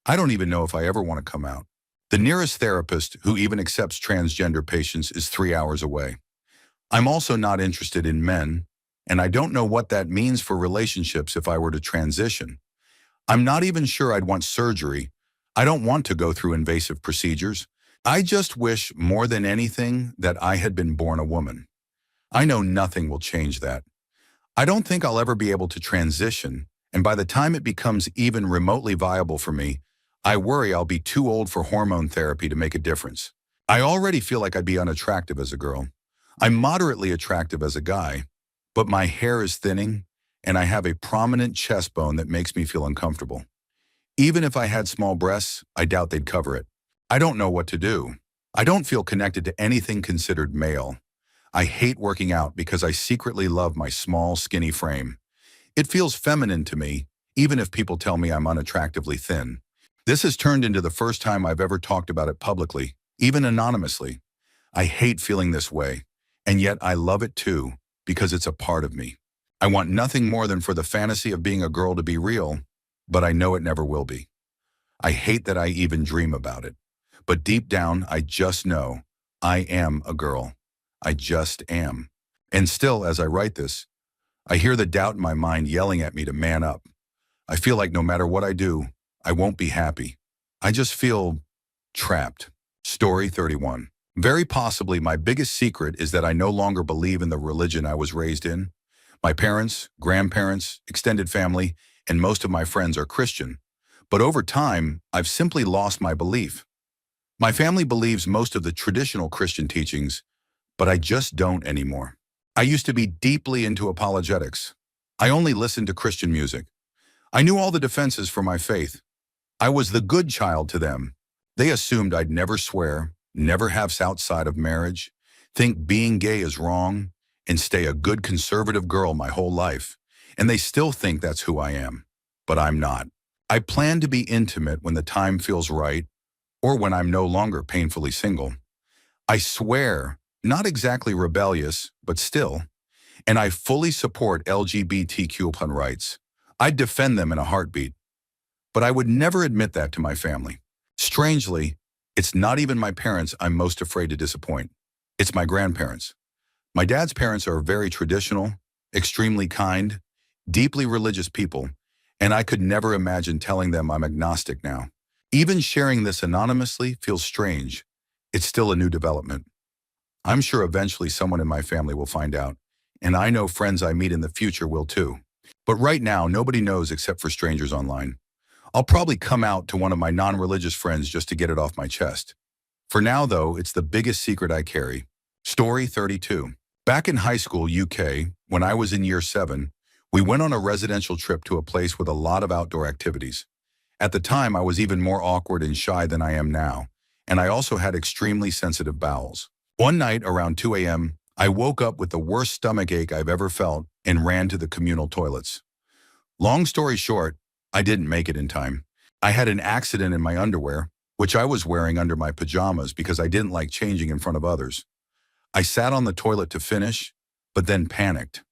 I don't even know if I ever want to come out. The nearest therapist who even accepts transgender patients is 3 hours away. I'm also not interested in men, and I don't know what that means for relationships if I were to transition. I'm not even sure I'd want surgery. I don't want to go through invasive procedures. I just wish more than anything that I had been born a woman. I know nothing will change that. I don't think I'll ever be able to transition, and by the time it becomes even remotely viable for me, I worry I'll be too old for hormone therapy to make a difference. I already feel like I'd be unattractive as a girl. I'm moderately attractive as a guy, but my hair is thinning, and I have a prominent chest bone that makes me feel uncomfortable. Even if I had small breasts, I doubt they'd cover it. I don't know what to do. I don't feel connected to anything considered male. I hate working out because I secretly love my small, skinny frame. It feels feminine to me, even if people tell me I'm unattractively thin. This has turned into the first time I've ever talked about it publicly, even anonymously. I hate feeling this way, and yet I love it too, because it's a part of me. I want nothing more than for the fantasy of being a girl to be real, but I know it never will be. I hate that I even dream about it. But deep down, I just know I am a girl. I just am. And still, as I write this, I hear the doubt in my mind yelling at me to man up. I feel like no matter what I do, I won't be happy. I just feel trapped. Story 31. Very possibly my biggest secret is that I no longer believe in the religion I was raised in. My parents, grandparents, extended family, and most of my friends are Christian. But over time, I've simply lost my belief. My family believes most of the traditional Christian teachings, but I just don't anymore. I used to be deeply into apologetics. I only listened to Christian music. I knew all the defenses for my faith. I was the good child to them. They assumed I'd never swear, never have sex outside of marriage, think being gay is wrong, and stay a good conservative girl my whole life. And they still think that's who I am. But I'm not. I plan to be intimate when the time feels right, or when I'm no longer painfully single. I swear, not exactly rebellious, but still. And I fully support LGBTQ+ rights. I'd defend them in a heartbeat. But I would never admit that to my family. Strangely, it's not even my parents I'm most afraid to disappoint. It's my grandparents. My dad's parents are very traditional, extremely kind, deeply religious people, and I could never imagine telling them I'm agnostic now. Even sharing this anonymously feels strange. It's still a new development. I'm sure eventually someone in my family will find out, and I know friends I meet in the future will too. But right now, nobody knows except for strangers online. I'll probably come out to one of my non-religious friends just to get it off my chest. For now, though, it's the biggest secret I carry. Story 32. Back in high school, UK, when I was in year 7, we went on a residential trip to a place with a lot of outdoor activities. At the time, I was even more awkward and shy than I am now, and I also had extremely sensitive bowels. One night around 2 a.m., I woke up with the worst stomach ache I've ever felt and ran to the communal toilets. Long story short, I didn't make it in time. I had an accident in my underwear, which I was wearing under my pajamas because I didn't like changing in front of others. I sat on the toilet to finish, but then panicked.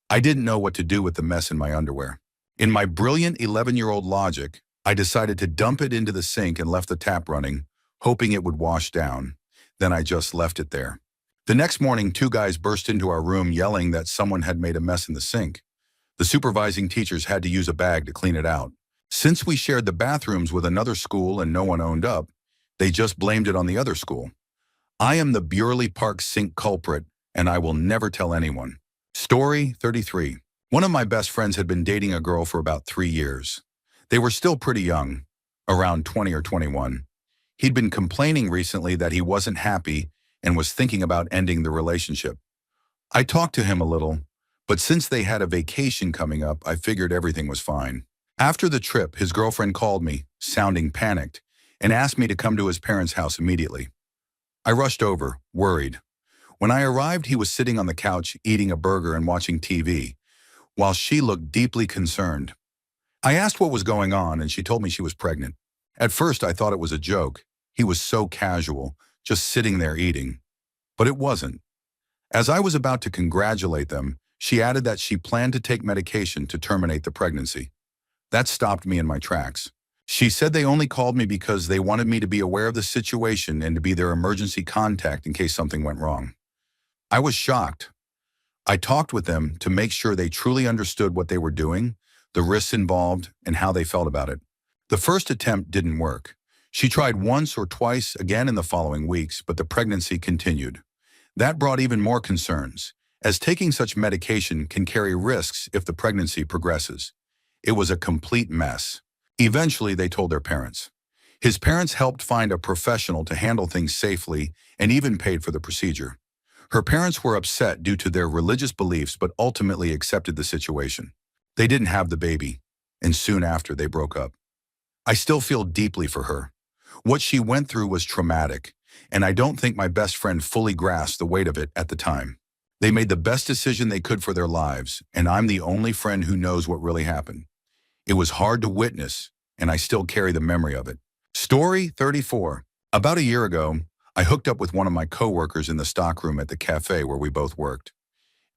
I didn't know what to do with the mess in my underwear. In my brilliant 11-year-old logic, I decided to dump it into the sink and left the tap running, hoping it would wash down. Then I just left it there. The next morning, 2 guys burst into our room yelling that someone had made a mess in the sink. The supervising teachers had to use a bag to clean it out. Since we shared the bathrooms with another school and no one owned up, they just blamed it on the other school. I am the Burley Park sink culprit, and I will never tell anyone. Story 33. One of my best friends had been dating a girl for about 3 years. They were still pretty young, around 20 or 21. He'd been complaining recently that he wasn't happy and was thinking about ending the relationship. I talked to him a little, but since they had a vacation coming up, I figured everything was fine. After the trip, his girlfriend called me, sounding panicked, and asked me to come to his parents' house immediately. I rushed over, worried. When I arrived, he was sitting on the couch eating a burger and watching TV, while she looked deeply concerned. I asked what was going on, and she told me she was pregnant. At first, I thought it was a joke. He was so casual, just sitting there eating. But it wasn't. As I was about to congratulate them, she added that she planned to take medication to terminate the pregnancy. That stopped me in my tracks. She said they only called me because they wanted me to be aware of the situation and to be their emergency contact in case something went wrong. I was shocked. I talked with them to make sure they truly understood what they were doing, the risks involved, and how they felt about it. The first attempt didn't work. She tried once or twice again in the following weeks, but the pregnancy continued. That brought even more concerns, as taking such medication can carry risks if the pregnancy progresses. It was a complete mess. Eventually, they told their parents. His parents helped find a professional to handle things safely and even paid for the procedure. Her parents were upset due to their religious beliefs but ultimately accepted the situation. They didn't have the baby, and soon after they broke up. I still feel deeply for her. What she went through was traumatic, and I don't think my best friend fully grasped the weight of it at the time. They made the best decision they could for their lives, and I'm the only friend who knows what really happened. It was hard to witness, and I still carry the memory of it. Story 34. About a year ago, I hooked up with one of my coworkers in the stockroom at the cafe where we both worked.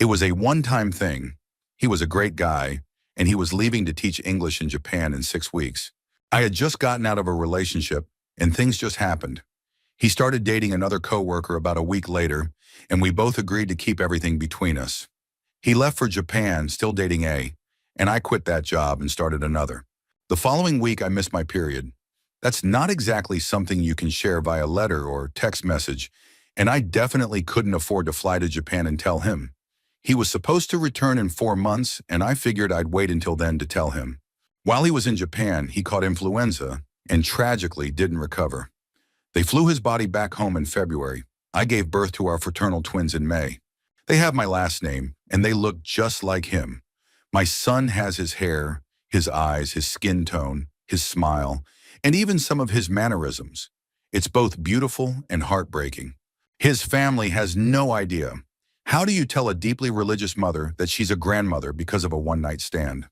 It was a one-time thing. He was a great guy, and he was leaving to teach English in Japan in 6 weeks. I had just gotten out of a relationship, and things just happened. He started dating another coworker about a week later, and we both agreed to keep everything between us. He left for Japan, still dating A, and I quit that job and started another. The following week, I missed my period. That's not exactly something you can share via letter or text message, and I definitely couldn't afford to fly to Japan and tell him. He was supposed to return in 4 months, and I figured I'd wait until then to tell him. While he was in Japan, he caught influenza and tragically didn't recover. They flew his body back home in February. I gave birth to our fraternal twins in May. They have my last name, and they look just like him. My son has his hair, his eyes, his skin tone, his smile, and even some of his mannerisms. It's both beautiful and heartbreaking. His family has no idea. How do you tell a deeply religious mother that she's a grandmother because of a one-night stand?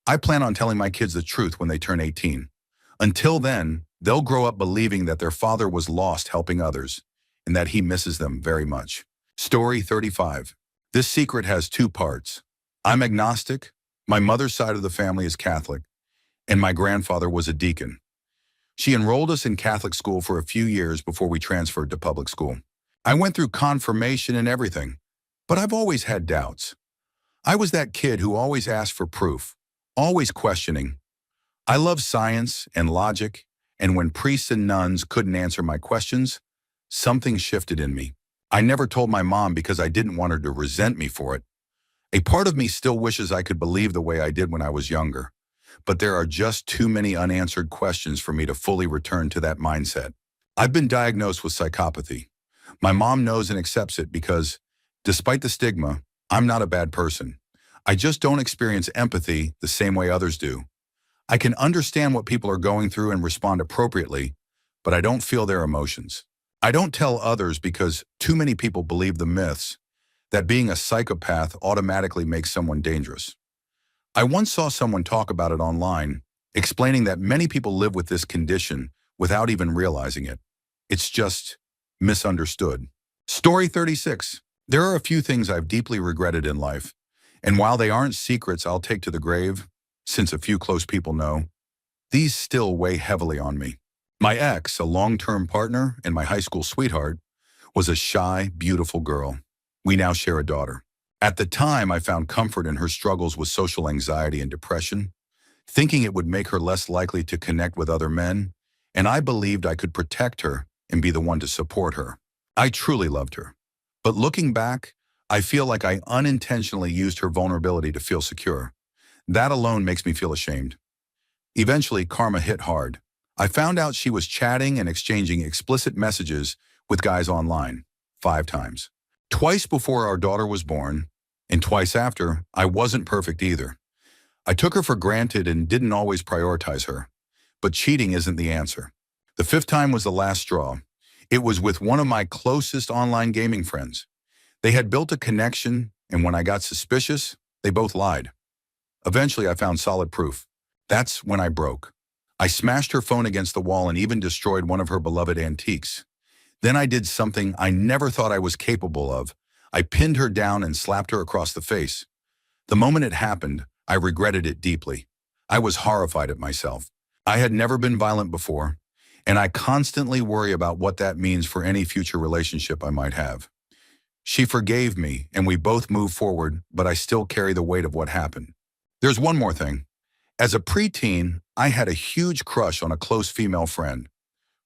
I plan on telling my kids the truth when they turn 18. Until then, they'll grow up believing that their father was lost helping others and that he misses them very much. Story 35. This secret has 2 parts. I'm agnostic, my mother's side of the family is Catholic, and my grandfather was a deacon. She enrolled us in Catholic school for a few years before we transferred to public school. I went through confirmation and everything, but I've always had doubts. I was that kid who always asked for proof, always questioning. I love science and logic, and when priests and nuns couldn't answer my questions, something shifted in me. I never told my mom because I didn't want her to resent me for it. A part of me still wishes I could believe the way I did when I was younger, but there are just too many unanswered questions for me to fully return to that mindset. I've been diagnosed with psychopathy. My mom knows and accepts it because, despite the stigma, I'm not a bad person. I just don't experience empathy the same way others do. I can understand what people are going through and respond appropriately, but I don't feel their emotions. I don't tell others because too many people believe the myths that being a psychopath automatically makes someone dangerous. I once saw someone talk about it online, explaining that many people live with this condition without even realizing it. It's just misunderstood. Story 36. There are a few things I've deeply regretted in life, and while they aren't secrets I'll take to the grave, since a few close people know, these still weigh heavily on me. My ex, a long-term partner and my high school sweetheart, was a shy, beautiful girl. We now share a daughter. At the time, I found comfort in her struggles with social anxiety and depression, thinking it would make her less likely to connect with other men, and I believed I could protect her and be the one to support her. I truly loved her. But looking back, I feel like I unintentionally used her vulnerability to feel secure. That alone makes me feel ashamed. Eventually, karma hit hard. I found out she was chatting and exchanging explicit messages with guys online 5 times. Twice before our daughter was born, and twice after, I wasn't perfect either. I took her for granted and didn't always prioritize her. But cheating isn't the answer. The 5th time was the last straw. It was with one of my closest online gaming friends. They had built a connection, and when I got suspicious, they both lied. Eventually, I found solid proof. That's when I broke. I smashed her phone against the wall and even destroyed one of her beloved antiques. Then I did something I never thought I was capable of. I pinned her down and slapped her across the face. The moment it happened, I regretted it deeply. I was horrified at myself. I had never been violent before, and I constantly worry about what that means for any future relationship I might have. She forgave me, and we both moved forward, but I still carry the weight of what happened. There's one more thing. As a preteen, I had a huge crush on a close female friend.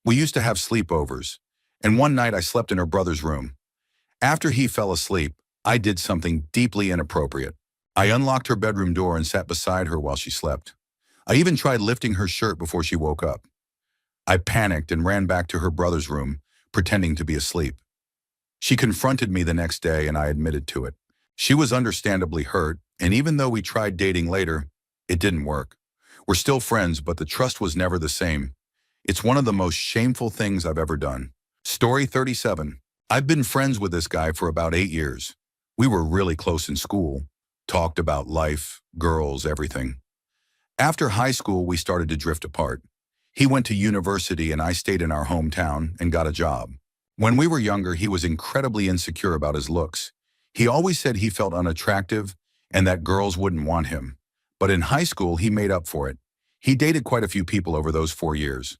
We used to have sleepovers, and one night I slept in her brother's room. After he fell asleep, I did something deeply inappropriate. I unlocked her bedroom door and sat beside her while she slept. I even tried lifting her shirt before she woke up. I panicked and ran back to her brother's room, pretending to be asleep. She confronted me the next day and I admitted to it. She was understandably hurt, and even though we tried dating later, it didn't work. We're still friends, but the trust was never the same. It's one of the most shameful things I've ever done. Story 37. I've been friends with this guy for about 8 years. We were really close in school, talked about life, girls, everything. After high school, we started to drift apart. He went to university and I stayed in our hometown and got a job. When we were younger, he was incredibly insecure about his looks. He always said he felt unattractive and that girls wouldn't want him. But in high school, he made up for it. He dated quite a few people over those 4 years.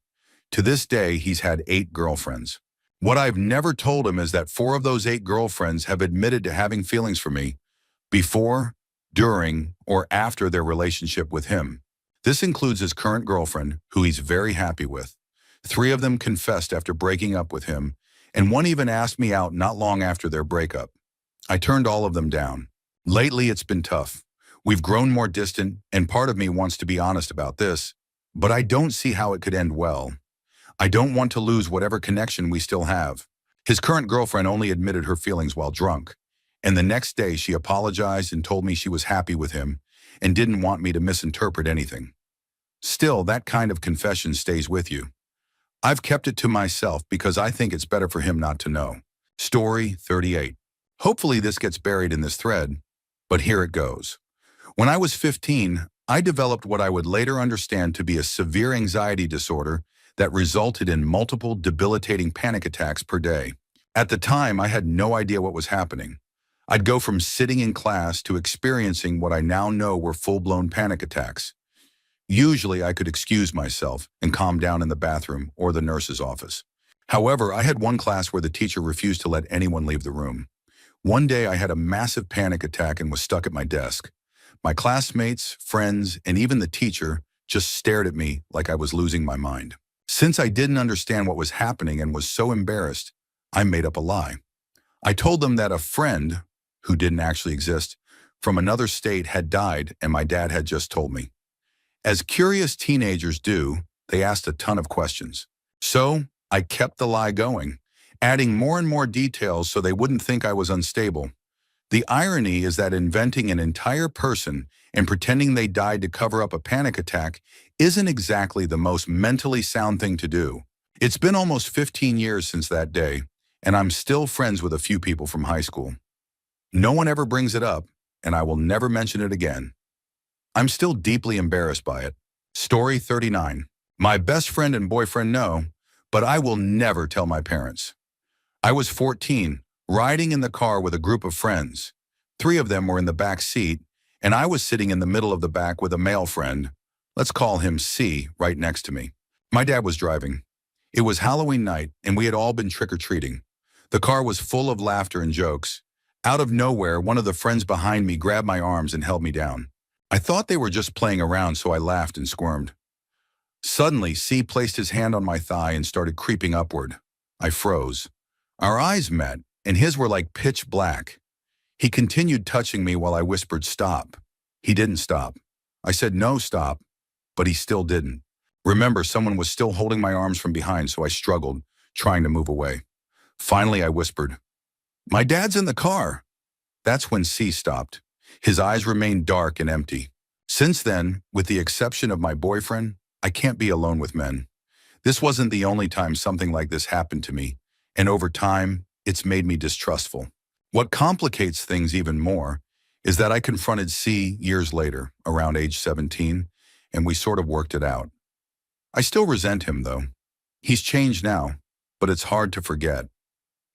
To this day, he's had 8 girlfriends. What I've never told him is that 4 of those 8 girlfriends have admitted to having feelings for me before, during, or after their relationship with him. This includes his current girlfriend, who he's very happy with. 3 of them confessed after breaking up with him, and one even asked me out not long after their breakup. I turned all of them down. Lately, it's been tough. We've grown more distant, and part of me wants to be honest about this, but I don't see how it could end well. I don't want to lose whatever connection we still have. His current girlfriend only admitted her feelings while drunk, and the next day she apologized and told me she was happy with him and didn't want me to misinterpret anything. Still, that kind of confession stays with you. I've kept it to myself because I think it's better for him not to know. Story 38. Hopefully this gets buried in this thread, but here it goes. When I was 15, I developed what I would later understand to be a severe anxiety disorder that resulted in multiple debilitating panic attacks per day. At the time, I had no idea what was happening. I'd go from sitting in class to experiencing what I now know were full-blown panic attacks. Usually, I could excuse myself and calm down in the bathroom or the nurse's office. However, I had one class where the teacher refused to let anyone leave the room. One day, I had a massive panic attack and was stuck at my desk. My classmates, friends, and even the teacher just stared at me like I was losing my mind. Since I didn't understand what was happening and was so embarrassed, I made up a lie. I told them that a friend, who didn't actually exist, from another state had died and my dad had just told me. As curious teenagers do, they asked a ton of questions. So I kept the lie going, adding more and more details so they wouldn't think I was unstable. The irony is that inventing an entire person and pretending they died to cover up a panic attack isn't exactly the most mentally sound thing to do. It's been almost 15 years since that day, and I'm still friends with a few people from high school. No one ever brings it up, and I will never mention it again. I'm still deeply embarrassed by it. Story 39. My best friend and boyfriend know, but I will never tell my parents. I was 14, riding in the car with a group of friends. 3 of them were in the back seat, and I was sitting in the middle of the back with a male friend. Let's call him C, right next to me. My dad was driving. It was Halloween night, and we had all been trick-or-treating. The car was full of laughter and jokes. Out of nowhere, one of the friends behind me grabbed my arms and held me down. I thought they were just playing around, so I laughed and squirmed. Suddenly, C placed his hand on my thigh and started creeping upward. I froze. Our eyes met, and his were like pitch black. He continued touching me while I whispered, "Stop." He didn't stop. I said, "No, stop," but he still didn't. Remember, someone was still holding my arms from behind, so I struggled, trying to move away. Finally, I whispered, "My dad's in the car." That's when C stopped. His eyes remained dark and empty. Since then, with the exception of my boyfriend, I can't be alone with men. This wasn't the only time something like this happened to me, and over time, it's made me distrustful. What complicates things even more is that I confronted C years later, around age 17, and we sort of worked it out. I still resent him, though. He's changed now, but it's hard to forget.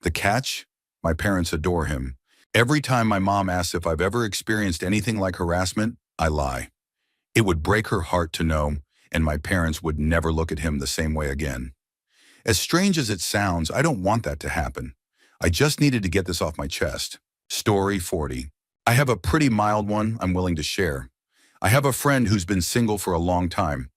The catch? My parents adore him. Every time my mom asks if I've ever experienced anything like harassment, I lie. It would break her heart to know, and my parents would never look at him the same way again. As strange as it sounds, I don't want that to happen. I just needed to get this off my chest. Story 40. I have a pretty mild one I'm willing to share. I have a friend who's been single for a long time.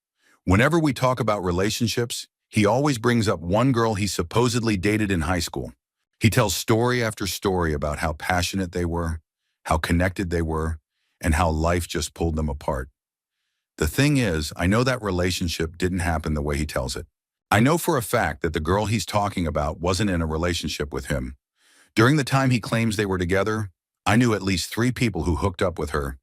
Whenever we talk about relationships, he always brings up one girl he supposedly dated in high school. He tells story after story about how passionate they were, how connected they were, and how life just pulled them apart. The thing is, I know that relationship didn't happen the way he tells it. I know for a fact that the girl he's talking about wasn't in a relationship with him. During the time he claims they were together, I knew at least 3 people who hooked up with her.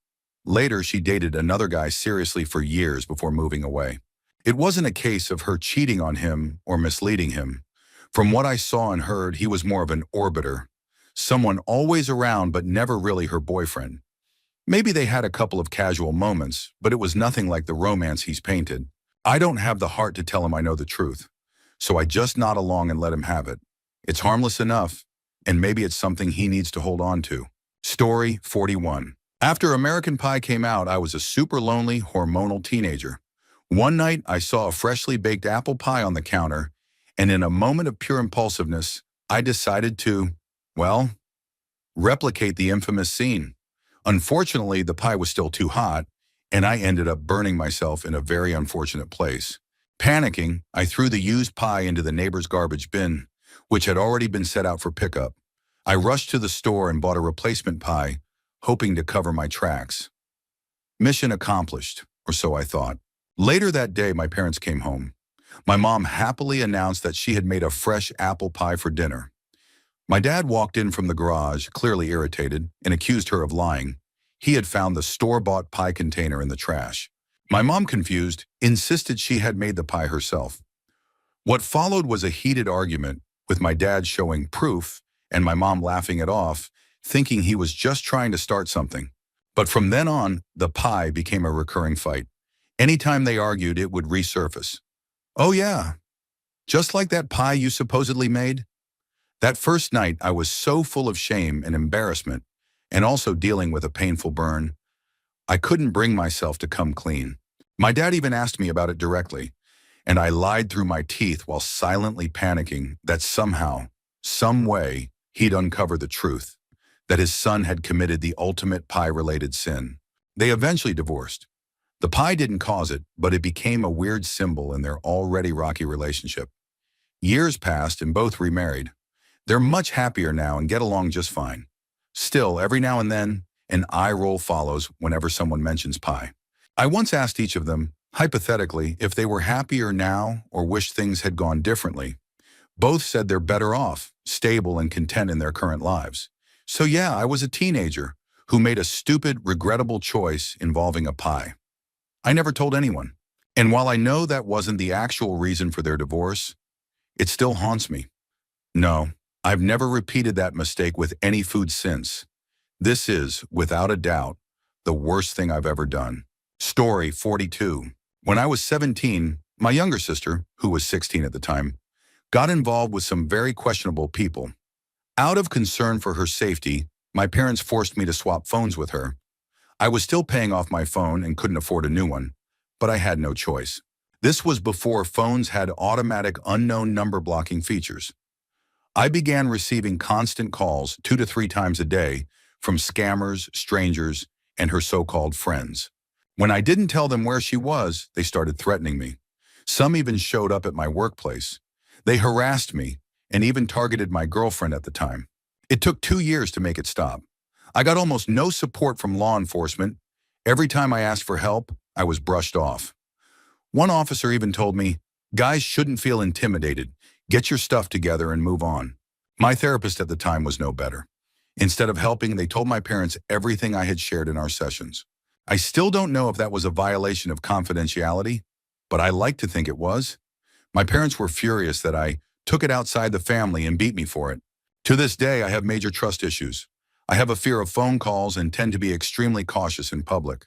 Later, she dated another guy seriously for years before moving away. It wasn't a case of her cheating on him or misleading him. From what I saw and heard, he was more of an orbiter, someone always around but never really her boyfriend. Maybe they had a couple of casual moments, but it was nothing like the romance he's painted. I don't have the heart to tell him I know the truth, so I just nod along and let him have it. It's harmless enough, and maybe it's something he needs to hold on to. Story 41. After American Pie came out, I was a super lonely, hormonal teenager. One night, I saw a freshly baked apple pie on the counter, and in a moment of pure impulsiveness, I decided to, well, replicate the infamous scene. Unfortunately, the pie was still too hot, and I ended up burning myself in a very unfortunate place. Panicking, I threw the used pie into the neighbor's garbage bin, which had already been set out for pickup. I rushed to the store and bought a replacement pie, hoping to cover my tracks. Mission accomplished, or so I thought. Later that day, my parents came home. My mom happily announced that she had made a fresh apple pie for dinner. My dad walked in from the garage, clearly irritated, and accused her of lying. He had found the store-bought pie container in the trash. My mom, confused, insisted she had made the pie herself. What followed was a heated argument, with my dad showing proof and my mom laughing it off, thinking he was just trying to start something. But from then on, the pie became a recurring fight. Anytime they argued, it would resurface. Oh yeah, just like that pie you supposedly made? That first night, I was so full of shame and embarrassment, and also dealing with a painful burn, I couldn't bring myself to come clean. My dad even asked me about it directly, and I lied through my teeth while silently panicking that somehow, some way, he'd uncover the truth, that his son had committed the ultimate pie-related sin. They eventually divorced. The pie didn't cause it, but it became a weird symbol in their already rocky relationship. Years passed and both remarried. They're much happier now and get along just fine. Still, every now and then, an eye roll follows whenever someone mentions pie. I once asked each of them, hypothetically, if they were happier now or wished things had gone differently. Both said they're better off, stable and content in their current lives. So yeah, I was a teenager who made a stupid, regrettable choice involving a pie. I never told anyone. And while I know that wasn't the actual reason for their divorce, it still haunts me. No, I've never repeated that mistake with any food since. This is, without a doubt, the worst thing I've ever done. Story 42. When I was 17, my younger sister, who was 16 at the time, got involved with some very questionable people. Out of concern for her safety, my parents forced me to swap phones with her. I was still paying off my phone and couldn't afford a new one, but I had no choice. This was before phones had automatic unknown number blocking features. I began receiving constant calls 2 to 3 times a day from scammers, strangers, and her so-called friends. When I didn't tell them where she was, they started threatening me. Some even showed up at my workplace. They harassed me and even targeted my girlfriend at the time. It took 2 years to make it stop. I got almost no support from law enforcement. Every time I asked for help, I was brushed off. One officer even told me, "Guys shouldn't feel intimidated. Get your stuff together and move on." My therapist at the time was no better. Instead of helping, they told my parents everything I had shared in our sessions. I still don't know if that was a violation of confidentiality, but I like to think it was. My parents were furious that I took it outside the family and beat me for it. To this day, I have major trust issues. I have a fear of phone calls and tend to be extremely cautious in public.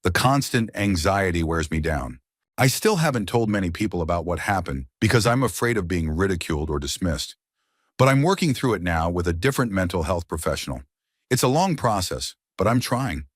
The constant anxiety wears me down. I still haven't told many people about what happened because I'm afraid of being ridiculed or dismissed. But I'm working through it now with a different mental health professional. It's a long process, but I'm trying.